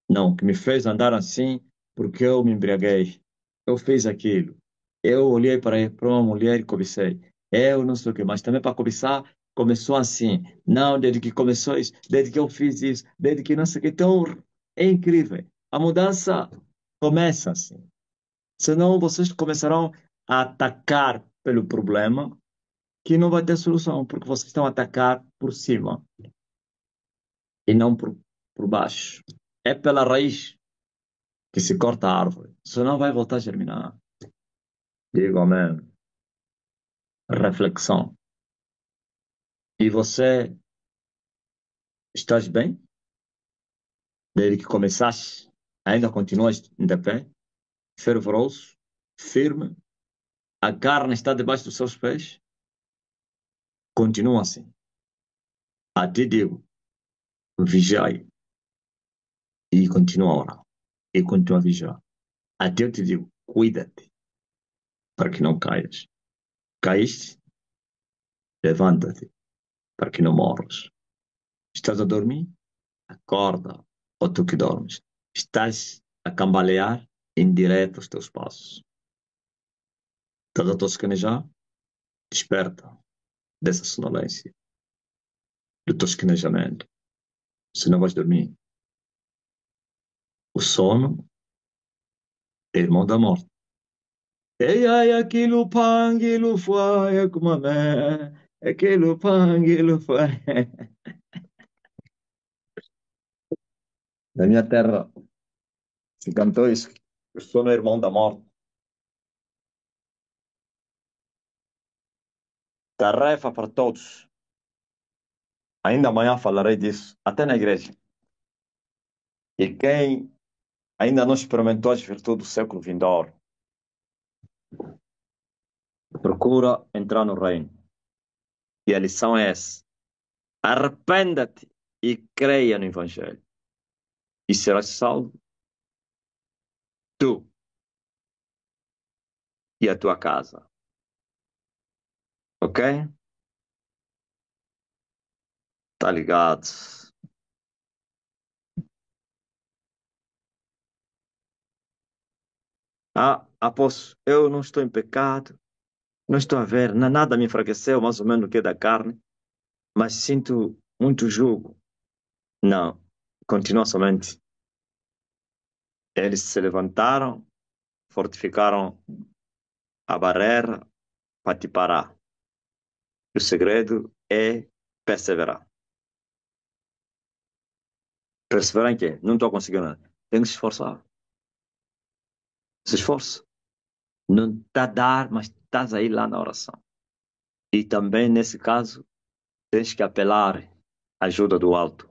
Não, o que me fez andar assim porque eu me embriaguei. Eu fiz aquilo. Eu olhei para uma mulher e cobicei. Eu não sei o que, mas também para cobiçar começou assim. Não, desde que começou isso, desde que eu fiz isso, desde que não sei o que. Então, é incrível. A mudança começa assim. Senão vocês começarão a atacar pelo problema que não vai ter solução, porque vocês estão a atacar por cima e não por baixo. É pela raiz que se corta a árvore, senão vai voltar a germinar. Digo amém. Reflexão. E você, estás bem? Desde que começaste, ainda continuas de pé, fervoroso, firme, a carne está debaixo dos seus pés? Continua assim. A ti digo, vigiai e continua a orar. E continua a vigiar. A ti eu te digo, cuida-te para que não caias. Caíste? Levanta-te para que não morras. Estás a dormir? Acorda, ou tu que dormes. Estás a cambalear? Endireita os teus passos. Estás a tosquenejar? Desperta dessa sonolência, do tosquenejamento. Senão vais dormir. O sono é irmão da morte. Ei, ai, aquilo panguilo foi como a mé. Aquilo panguilo foi. Na minha terra se cantou isso. O sono é irmão da morte. Tarefa para todos. Ainda amanhã falarei disso, até na igreja. E quem ainda não experimentou as virtudes do século vindouro, procura entrar no reino. E a lição é essa. Arrependa-te e creia no Evangelho. E serás salvo, tu e a tua casa. Ok? Tá ligado? Ah, apóstolo, eu não estou em pecado, não estou a ver, nada me enfraqueceu, mais ou menos do que da carne, mas sinto muito jugo. Não, continua somente. Eles se levantaram, fortificaram a barreira para te parar. O segredo é perseverar. Perseverar em quê? Não estou conseguindo nada. Tem que se esforçar. Se esforça. Não está a dar, mas estás aí lá na oração. E também, nesse caso, tens que apelar à ajuda do alto.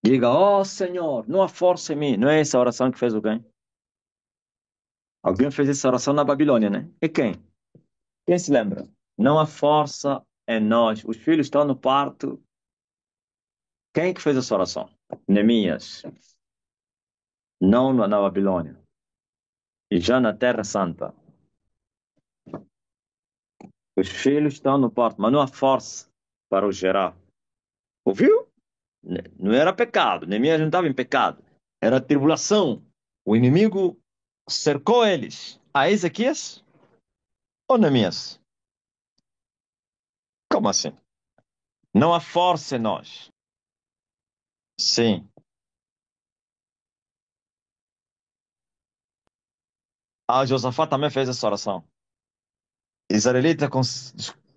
Diga, ó Senhor, não há força em mim. Não é essa oração que fez alguém? Alguém fez essa oração na Babilônia, né? E quem? Quem se lembra? Não há força em nós. Os filhos estão no parto. Quem que fez essa oração? Neemias. Não na Babilônia. E já na Terra Santa, os filhos estão no parto, mas não há força para os gerar. Ouviu? Não era pecado, Neemias não estava em pecado. Era tribulação. O inimigo cercou eles. A Ezequias ou Neemias? Como assim? Não há força em nós. Sim. A Josafá também fez essa oração. Israelitas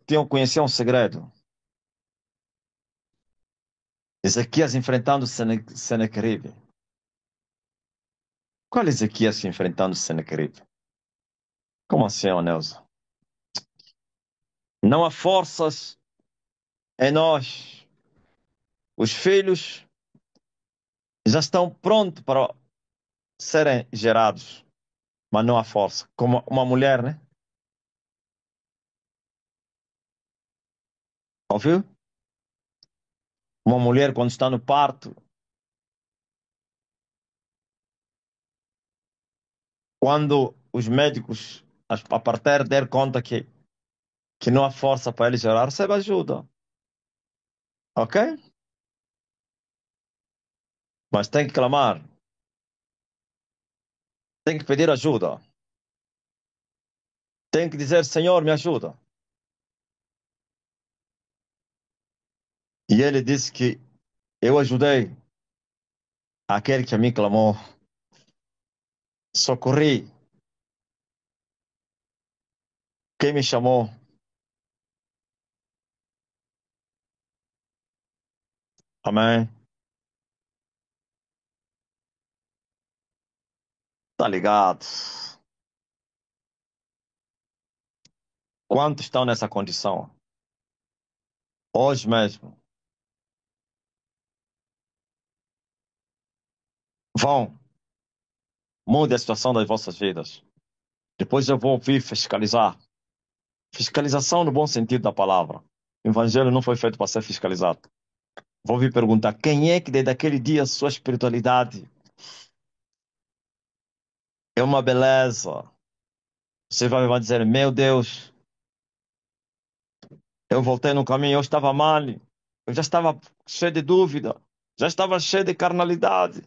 tinham conhecido um segredo. Ezequias enfrentando Senaqueribe. Qual Ezequias enfrentando Senaqueribe? Como assim, ó Neuza? Não há forças em nós. Os filhos já estão prontos para serem gerados, mas não há força. Como uma mulher, né? Ouviu? Uma mulher, quando está no parto, quando os médicos, a parteira, der conta que não há força para ele gerar, recebe ajuda. Ok? Mas tem que clamar, tem que pedir ajuda, tem que dizer: Senhor, me ajuda. E ele disse que eu ajudei aquele que a mim clamou, socorri quem me chamou. Amém? Tá ligado? Quantos estão nessa condição? Hoje mesmo. Vão, mude a situação das vossas vidas. Depois eu vou vir fiscalizar. Fiscalização no bom sentido da palavra. O evangelho não foi feito para ser fiscalizado. Vou vir perguntar quem é que desde aquele dia sua espiritualidade é uma beleza. Você vai dizer: meu Deus, eu voltei no caminho, eu estava mal, eu já estava cheio de dúvida, já estava cheio de carnalidade,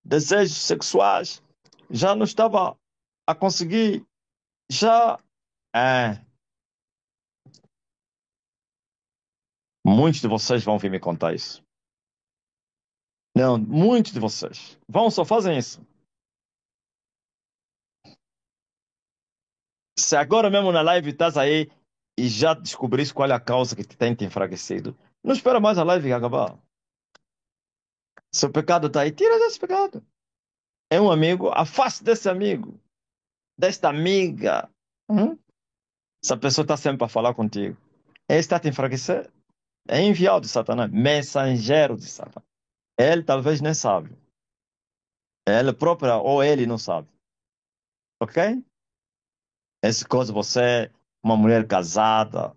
desejos sexuais, já não estava a conseguir, já. É, muitos de vocês vão vir me contar isso. Não, muitos de vocês vão só fazem isso. Se agora mesmo na live estás aí e já descobriste qual é a causa que te tem te enfraquecido, não espera mais a live acabar. Se o pecado está aí, tira desse pecado. É um amigo, afaste desse amigo, desta amiga. Hum? Essa pessoa está sempre a falar contigo. Ele está a te enfraquecer. É enviado de Satanás, mensageiro de Satanás. Ele talvez nem sabe. Ele própria ou ele não sabe. Ok? Essa coisa, você, uma mulher casada,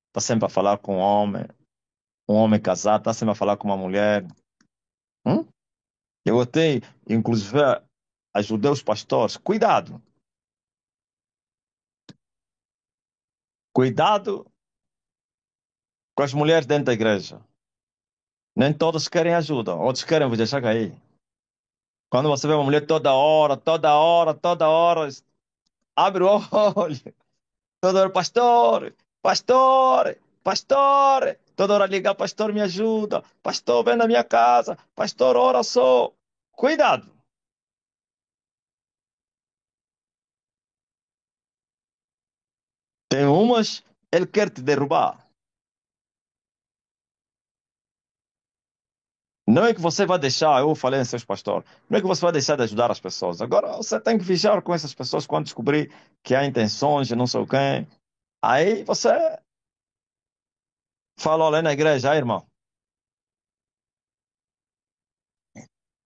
está sempre a falar com um homem casado, está sempre a falar com uma mulher. Hum? Eu até, inclusive, ajudei os pastores. Cuidado, cuidado com as mulheres dentro da igreja. Nem todos querem ajuda, outros querem vos deixar cair. Quando você vê uma mulher toda hora, toda hora, abre o olho, toda hora, pastor, pastor, pastor, toda hora liga, pastor, me ajuda, pastor, vem na minha casa, pastor, ora só. Cuidado. Tem umas, ele quer te derrubar. Não é que você vai deixar, eu falei em seus pastores, não é que você vai deixar de ajudar as pessoas. Agora você tem que vigiar com essas pessoas quando descobrir que há intenções de não sei o quê. Aí você fala, olha, na igreja, aí, irmão,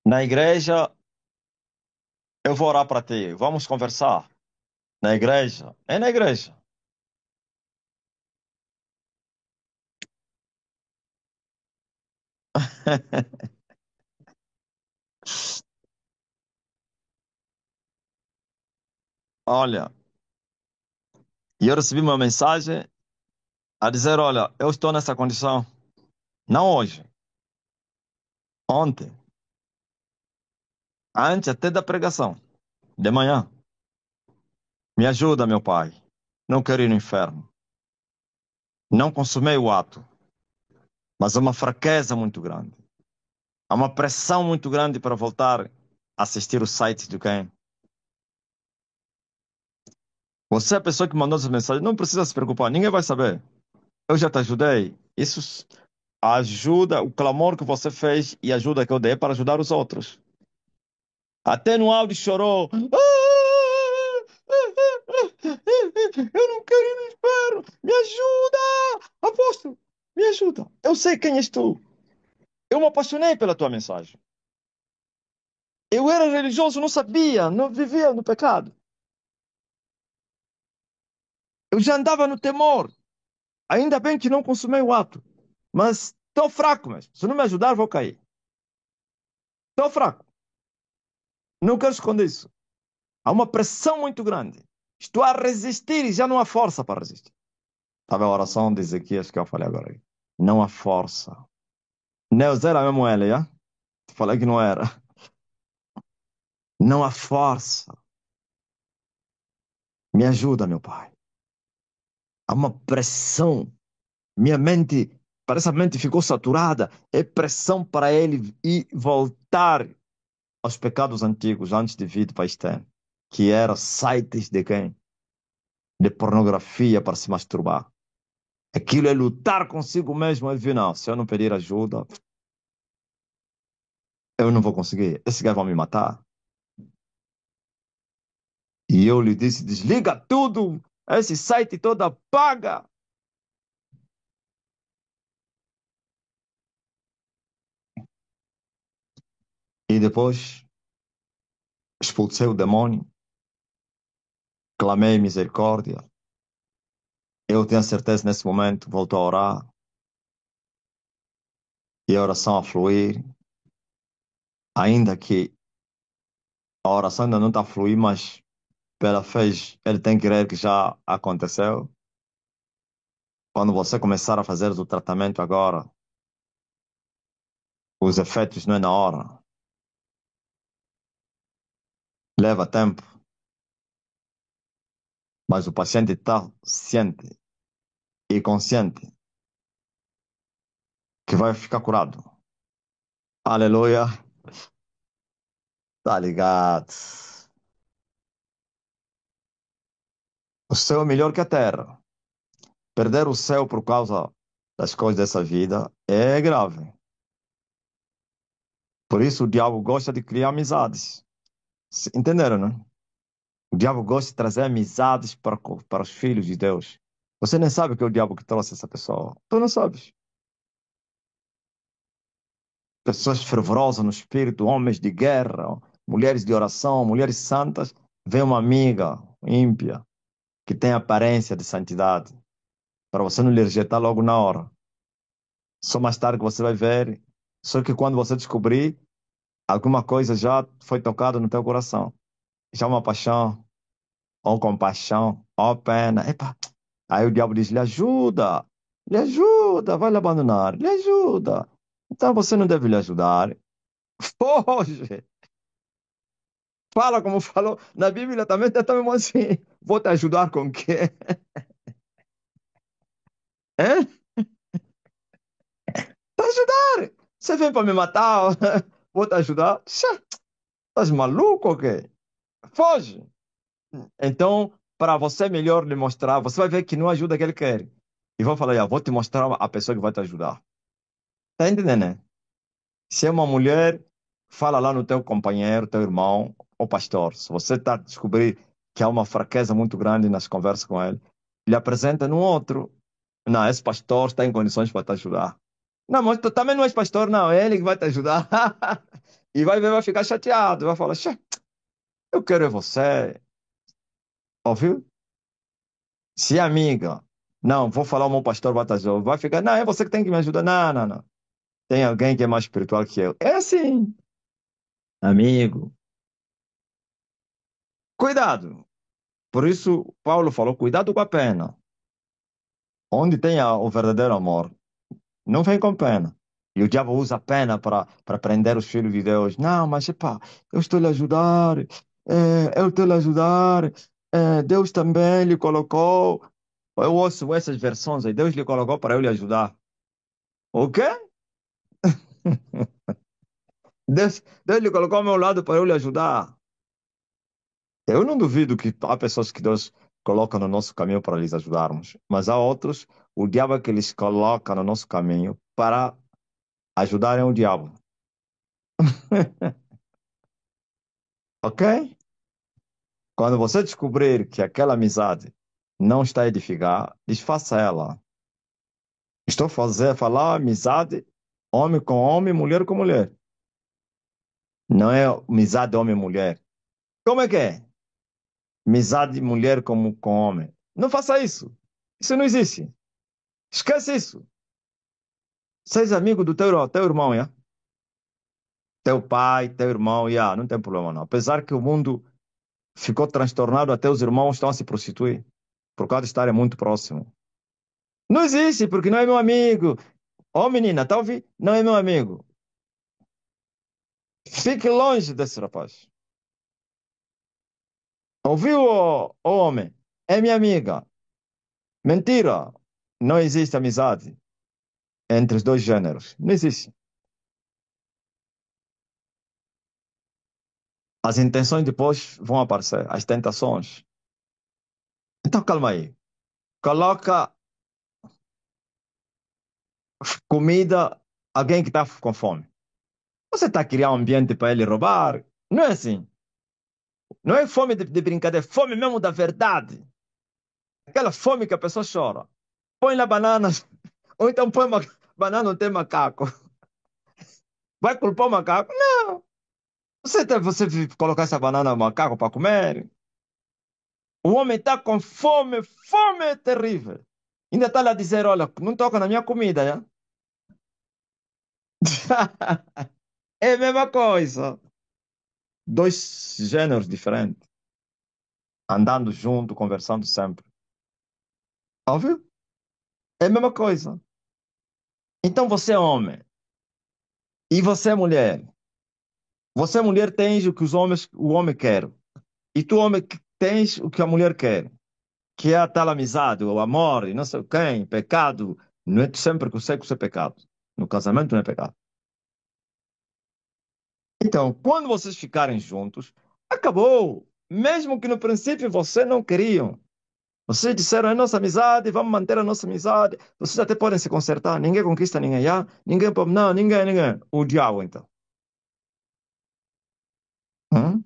na igreja eu vou orar para ti, vamos conversar. Na igreja, é na igreja. Olha, e eu recebi uma mensagem a dizer, olha, eu estou nessa condição. Não hoje, ontem, antes até da pregação, de manhã. Me ajuda, meu pai. Não quero ir no inferno. Não consumei o ato, mas há uma fraqueza muito grande. Há uma pressão muito grande para voltar a assistir o site de quem? Você é a pessoa que mandou essa mensagem. Não precisa se preocupar, ninguém vai saber. Eu já te ajudei. Isso ajuda, o clamor que você fez e a ajuda que eu dei para ajudar os outros. Até no áudio chorou. Eu não quero ir no inferno. Me ajuda! Apóstolo, me ajuda. Eu sei quem és tu. Eu me apaixonei pela tua mensagem. Eu era religioso, não sabia, não vivia no pecado. Eu já andava no temor. Ainda bem que não consumei o ato. Mas estou fraco, mas se não me ajudar, vou cair. Estou fraco. Não quero esconder isso. Há uma pressão muito grande. Estou a resistir e já não há força para resistir. Sabe a oração de Ezequias que eu falei agora aí? Não há força. Neus era mesmo ele, já? Te falei que não era. Não há força. Me ajuda, meu pai. Há uma pressão. Minha mente, parece que a mente ficou saturada. É pressão para ele ir voltar aos pecados antigos antes de vir para este ano. Que eram sites de quem? De pornografia para se masturbar. Aquilo é lutar consigo mesmo. Ele viu, não, se eu não pedir ajuda, eu não vou conseguir. Esse gajo vai me matar. E eu lhe disse, desliga tudo. Esse site todo apaga. E depois expulsei o demônio. Clamei misericórdia. Eu tenho certeza nesse momento, voltou a orar. E a oração a fluir. Ainda que a oração ainda não está a fluir, mas pela fé ele tem que crer que já aconteceu. Quando você começar a fazer o tratamento agora, os efeitos não é na hora. Leva tempo, mas o paciente está ciente e consciente que vai ficar curado. Aleluia. Tá ligado. O céu é melhor que a terra. Perder o céu por causa das coisas dessa vida é grave. Por isso o diabo gosta de criar amizades. Entenderam, né? O diabo gosta de trazer amizades para os filhos de Deus. Você nem sabe que é o diabo que trouxe essa pessoa. Tu não sabes. Pessoas fervorosas no espírito, homens de guerra, mulheres de oração, mulheres santas. Vem uma amiga ímpia que tem aparência de santidade. Para você não lhe rejeitar logo na hora. Só mais tarde que você vai ver. Só que quando você descobrir, alguma coisa já foi tocada no teu coração. Já uma paixão, ou compaixão, ou pena. Epa. Aí o diabo diz: lhe ajuda, vai lhe abandonar, lhe ajuda. Então você não deve lhe ajudar. Foge, fala como falou. Na Bíblia também está mesmo assim: vou te ajudar com o quê? É? Te ajudar. Você vem para me matar? Vou te ajudar? Estás maluco ou quê? Foge. Então, para você melhor lhe mostrar, você vai ver que não ajuda que ele quer. E vou falar: vou te mostrar a pessoa que vai te ajudar. Tá entendendo, né? Se é uma mulher, fala lá no teu companheiro, teu irmão, ou pastor. Se você está a descobrir que há uma fraqueza muito grande nas conversas com ele, lhe apresenta no outro. Não, esse pastor está em condições para te ajudar. Não, mas tu também não és pastor, não. É ele que vai te ajudar. E vai ficar chateado. Vai falar: eu quero é você. Ouviu? Se é amiga, não, vou falar o meu pastor vai te ajudar. Vai ficar: não, é você que tem que me ajudar. Não, não, não. Tem alguém que é mais espiritual que eu. É assim, amigo. Cuidado. Por isso, Paulo falou: cuidado com a pena. Onde tem o verdadeiro amor, não vem com pena. E o diabo usa a pena para prender os filhos de Deus. Não, mas epá, eu estou lhe a ajudar, eu estou lhe a ajudar, Deus também lhe colocou. Eu ouço essas versões aí, Deus lhe colocou para eu lhe ajudar. O quê? Deus lhe colocou ao meu lado para eu lhe ajudar. Eu não duvido que há pessoas que Deus coloca no nosso caminho para lhes ajudarmos, mas há outros, o diabo é que lhes coloca no nosso caminho para ajudarem o diabo. Ok? Quando você descobrir que aquela amizade não está a edificar, desfaça ela. Estou a falar amizade homem com homem, mulher com mulher. Não é amizade homem-mulher. Como é que é? Amizade mulher com homem. Não faça isso. Isso não existe. Esquece isso. Seja amigo do teu irmão, yeah? Teu pai, teu irmão, yeah, não tem problema não. Apesar que o mundo ficou transtornado, até os irmãos estão a se prostituir por causa de estarem muito próximos. Não existe, porque não é meu amigo. Ó menina, tá ouvindo? Não é meu amigo. Fique longe desse rapaz. Ouviu, ô homem? É minha amiga. Mentira. Não existe amizade entre os dois gêneros. Não existe. As intenções depois vão aparecer, as tentações. Então calma aí. Coloca comida alguém que está com fome. Você está a criar um ambiente para ele roubar? Não é assim. Não é fome de brincadeira, é fome mesmo da verdade. Aquela fome que a pessoa chora. Põe lá bananas, ou então põe uma banana, não tem macaco. Vai culpar o macaco? Não. Você colocar essa banana no macaco para comer? O homem está com fome, fome terrível. Ainda está lá a dizer: olha, não toca na minha comida, já? É a mesma coisa. Dois gêneros diferentes, andando junto, conversando sempre. Óbvio? É a mesma coisa. Então você é homem e você é mulher. Você, mulher, tens o que o homem quer. E tu, homem, tens o que a mulher quer. Que é a tal amizade, o amor, e não sei quem, pecado. Não é sempre que o sexo é pecado. No casamento não é pecado. Então, quando vocês ficarem juntos, acabou. Mesmo que no princípio vocês não queriam. Vocês disseram, é nossa amizade, vamos manter a nossa amizade. Vocês até podem se consertar. Ninguém conquista ninguém, já? Ninguém pode, não, ninguém. O diabo, então. Hum?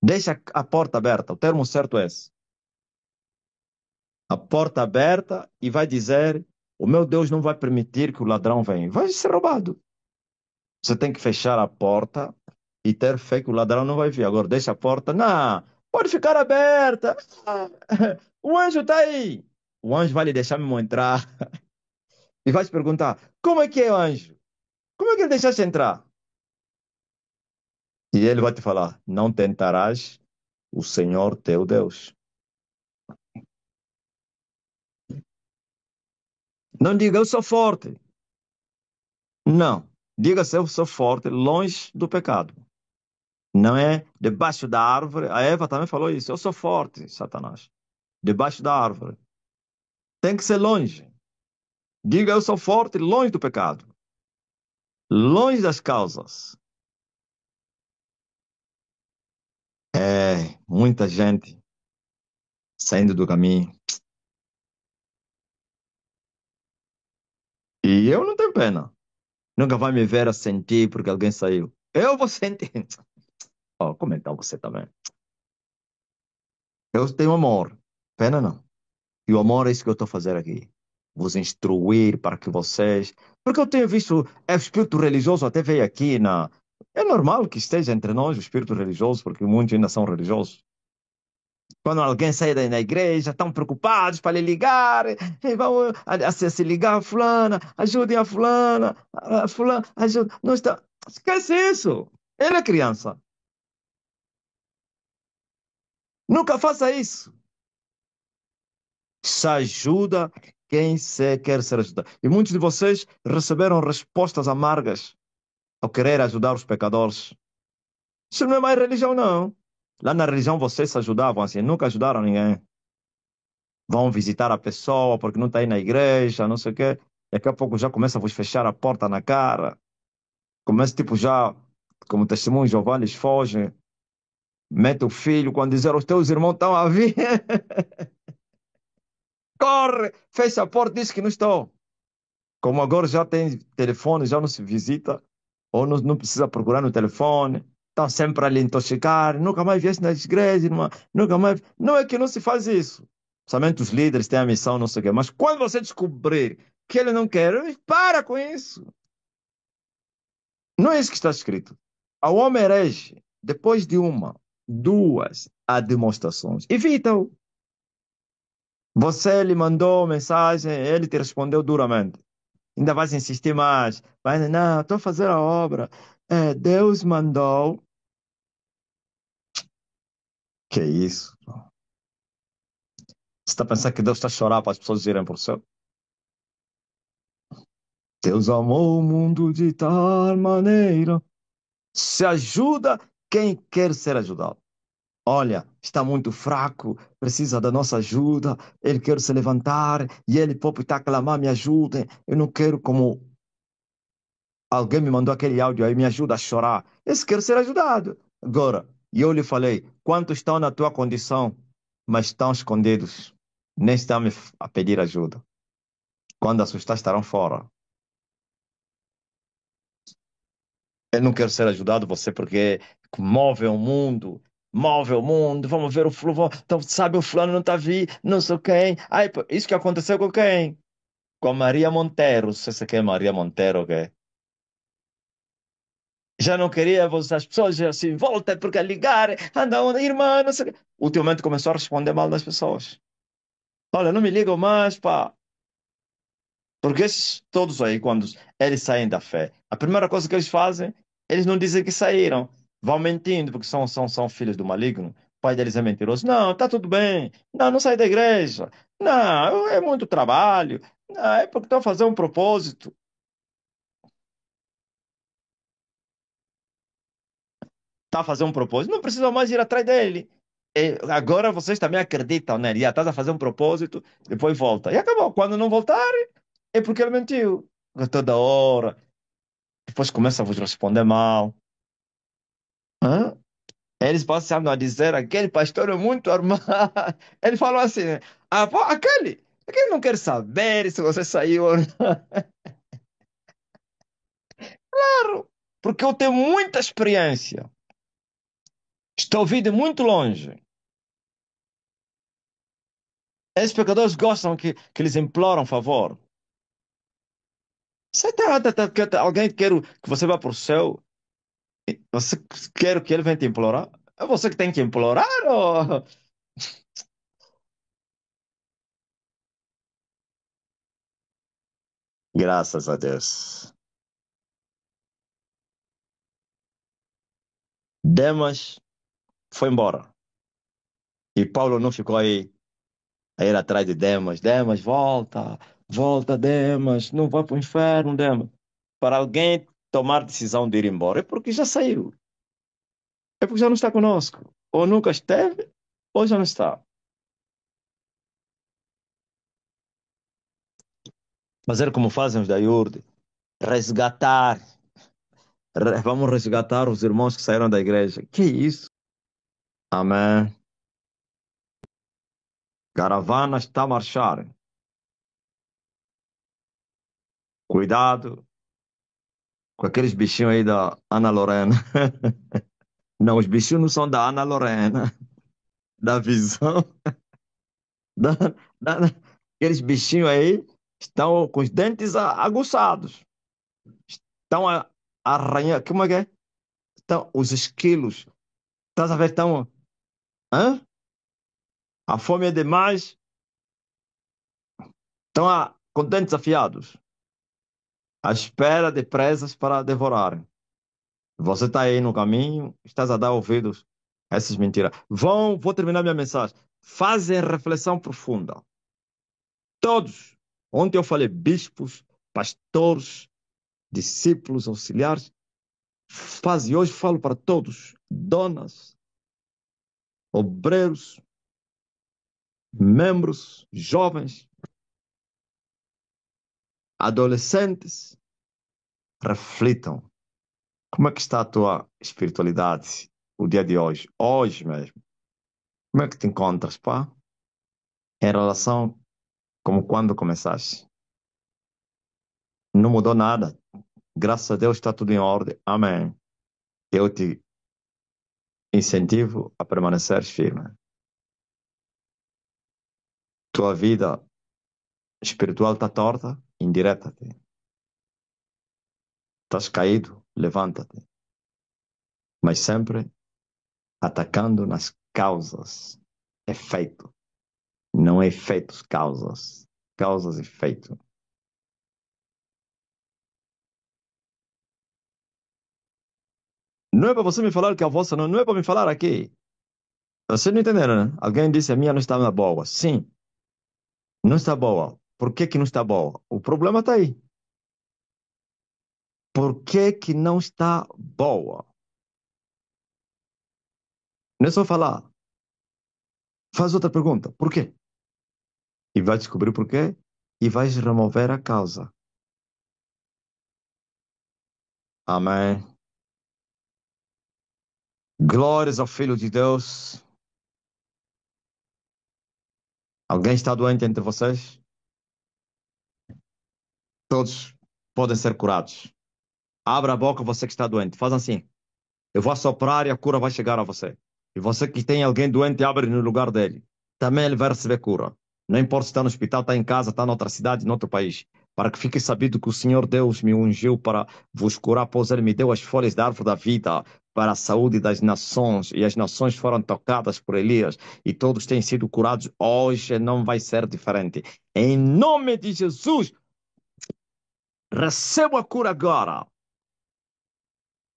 Deixa a porta aberta. O termo certo é esse. A porta aberta e vai dizer: o meu Deus não vai permitir que o ladrão venha. Vai ser roubado. Você tem que fechar a porta e ter fé que o ladrão não vai vir. Agora, deixa a porta. Não, pode ficar aberta. Ah, o anjo está aí. O anjo vai lhe deixar mesmo entrar e vai te perguntar: como é que é o anjo? Como é que ele deixaste entrar? E ele vai te falar: não tentarás o Senhor teu Deus. Não diga eu sou forte. Não. Diga se eu sou forte, longe do pecado. Não é debaixo da árvore. A Eva também falou isso. Eu sou forte, Satanás. Debaixo da árvore. Tem que ser longe. Diga eu sou forte, longe do pecado. Longe das causas. É, muita gente saindo do caminho. E eu não tenho pena. Nunca vai me ver a sentir porque alguém saiu. Eu vou sentir. Oh, como então você também? Eu tenho amor. Pena não. E o amor é isso que eu estou a fazer aqui. Vos instruir para que vocês. Porque eu tenho visto. É, o espírito religioso até veio aqui na. É normal que esteja entre nós o espírito religioso, porque muitos ainda são religiosos. Quando alguém sai da igreja, estão preocupados para lhe ligar, e vão se ligar a fulana, ajudem a fulana, a fulana, ajuda. Não está. Esquece isso. Ele é criança. Nunca faça isso. Se ajuda quem se quer ser ajudado. E muitos de vocês receberam respostas amargas ao querer ajudar os pecadores. Isso não é mais religião, não. Lá na religião vocês se ajudavam assim, nunca ajudaram ninguém. Vão visitar a pessoa porque não está aí na igreja, não sei o quê. Daqui a pouco já começa a vos fechar a porta na cara. Começa tipo já, como testemunho de Jeová, eles fogem. Mete o filho quando dizer os teus irmãos estão a vir. Corre, fecha a porta, diz que não estou. Como agora já tem telefone, já não se visita, ou não precisa procurar no telefone, estão sempre ali a intoxicar, nunca mais vieste nas igrejas, irmã, nunca mais. Não é que não se faz isso. Somente os líderes têm a missão, não sei o quê. Mas quando você descobrir que ele não quer, para com isso. Não é isso que está escrito. Ao homem herege, depois de uma, duas demonstrações, evita-o. Você lhe mandou mensagem, ele te respondeu duramente. Ainda vais insistir mais. Vai, não, estou a fazer a obra. É, Deus mandou. Que isso? Você está pensando que Deus está a chorar para as pessoas irem para o céu? Deus amou o mundo de tal maneira. Se ajuda quem quer ser ajudado. Olha, está muito fraco, precisa da nossa ajuda. Ele quer se levantar e ele próprio está a clamar, me ajudem. Eu não quero como alguém me mandou aquele áudio aí, me ajuda a chorar. Esse quer ser ajudado. Agora, e eu lhe falei, quantos estão na tua condição, mas estão escondidos? Nem estão a pedir ajuda. Quando assustar, estarão fora. Eu não quero ser ajudado, você, porque move o mundo. Move o mundo, vamos ver o fulano. Então, sabe, o fulano não está vi, não sei quem. Ai, pô, isso que aconteceu com quem? Com a Maria Monteiro. Não sei se é quem é Maria Monteiro, ok? Já não queria, as pessoas já assim, volta porque a ligar, anda onde, irmã, não sei o quê. Ultimamente começou a responder mal das pessoas. Olha, não me ligam mais, pá. Porque esses todos aí, quando eles saem da fé, a primeira coisa que eles fazem, eles não dizem que saíram. Vão mentindo, porque são filhos do maligno. O pai deles é mentiroso. Não, tá tudo bem. Não, não sai da igreja. Não, é muito trabalho. Não, é porque estão fazendo um propósito. Tá a fazer um propósito, não precisa mais ir atrás dele. Agora vocês também acreditam nele. Já estás a fazer um propósito, depois volta. E acabou. Quando não voltar, é porque ele mentiu. Toda hora. Depois começa a vos responder mal. Hã? Eles passam a dizer, aquele pastor é muito armado. Ele falou assim, ah, pô, aquele não quer saber se você saiu ou não. Claro, porque eu tenho muita experiência. Estou ouvindo muito longe. Esses pecadores gostam que eles imploram favor. Você alguém quer que você vá para o céu? Você quer que ele venha te implorar? É você que tem que implorar? Ou... Graças a Deus. Demas foi embora. E Paulo não ficou aí a ir atrás de Demas. Demas, volta, volta, Demas. Não vai para o inferno, Demas. Para alguém tomar decisão de ir embora, é porque já saiu. É porque já não está conosco. Ou nunca esteve, ou já não está. Fazer como fazem os da IURD. Resgatar. Vamos resgatar os irmãos que saíram da igreja. Que isso? Amém. Caravana está a marchar. Cuidado com aqueles bichinhos aí da Ana Lorena. Não, os bichinhos não são da Ana Lorena. Da visão. Da, aqueles bichinhos aí estão com os dentes aguçados. Estão a arranhar. Como é que é? Estão, os esquilos. Estás a ver? Estão. Hã? A fome é demais. Estão com dentes afiados. À espera de presas para devorar. Você está aí no caminho, estás a dar ouvidos a essas mentiras. Vou terminar minha mensagem. Fazem reflexão profunda. Todos. Ontem eu falei bispos, pastores, discípulos, auxiliares. Faz, e hoje falo para todos. Donas, obreiros, membros, jovens, adolescentes. Reflitam. Como é que está a tua espiritualidade o dia de hoje? Hoje mesmo. Como é que te encontras, pá? Em relação como quando começaste? Não mudou nada. Graças a Deus está tudo em ordem. Amém. Eu te incentivo a permanecer firme. Tua vida espiritual está torta, indireta-te. Estás caído, levanta-te. Mas sempre atacando nas causas. Efeito. Não é efeitos, causas. Causas e efeito. Não é para você me falar que a vossa não é para me falar aqui. Vocês não entenderam, né? Alguém disse a minha não está boa. Sim, não está boa. Por que que não está boa? O problema está aí. Por que que não está boa? Não é só falar. Faz outra pergunta. Por quê? E vai descobrir por quê e vais remover a causa. Amém. Glórias ao Filho de Deus. Alguém está doente entre vocês? Todos podem ser curados. Abra a boca, você que está doente. Faz assim. Eu vou assoprar e a cura vai chegar a você. E você que tem alguém doente, abre no lugar dele. Também ele vai receber cura. Não importa se está no hospital, está em casa, está noutra cidade, noutro país. Para que fique sabido que o Senhor Deus me ungiu para vos curar, pois ele me deu as folhas da árvore da vida para a saúde das nações. E as nações foram tocadas por Elias. E todos têm sido curados. Hoje não vai ser diferente. Em nome de Jesus, receba a cura agora.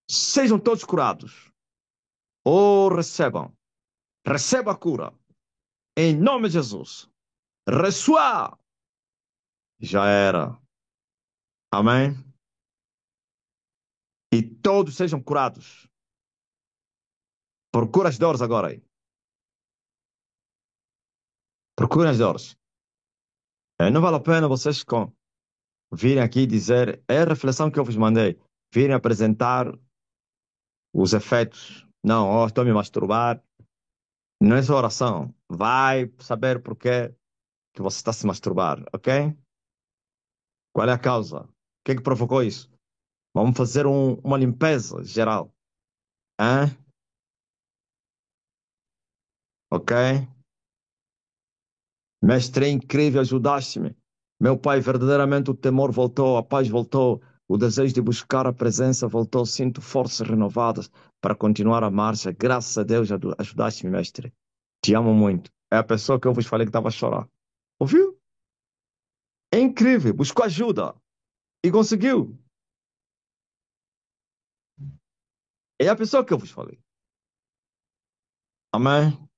Sejam todos curados. Ou recebam. Receba a cura. Em nome de Jesus. Reçoa. Já era. Amém? E todos sejam curados. Procura as dores agora aí. Procura as dores. Não vale a pena vocês virem aqui dizer, é a reflexão que eu vos mandei. Virem apresentar os efeitos. Não, oh, estou a me masturbar. Não é só oração. Vai saber por que você está a se masturbar, ok? Qual é a causa? O que é que provocou isso? Vamos fazer uma limpeza geral. Hã? Ok? Mestre, é incrível, ajudaste-me. Meu pai, verdadeiramente o temor voltou, a paz voltou, o desejo de buscar a presença voltou. Sinto forças renovadas para continuar a marcha. Graças a Deus, ajudaste-me, mestre. Te amo muito. É a pessoa que eu vos falei que estava a chorar. Ouviu? É incrível, buscou ajuda e conseguiu. É a pessoa que eu vos falei. Amém?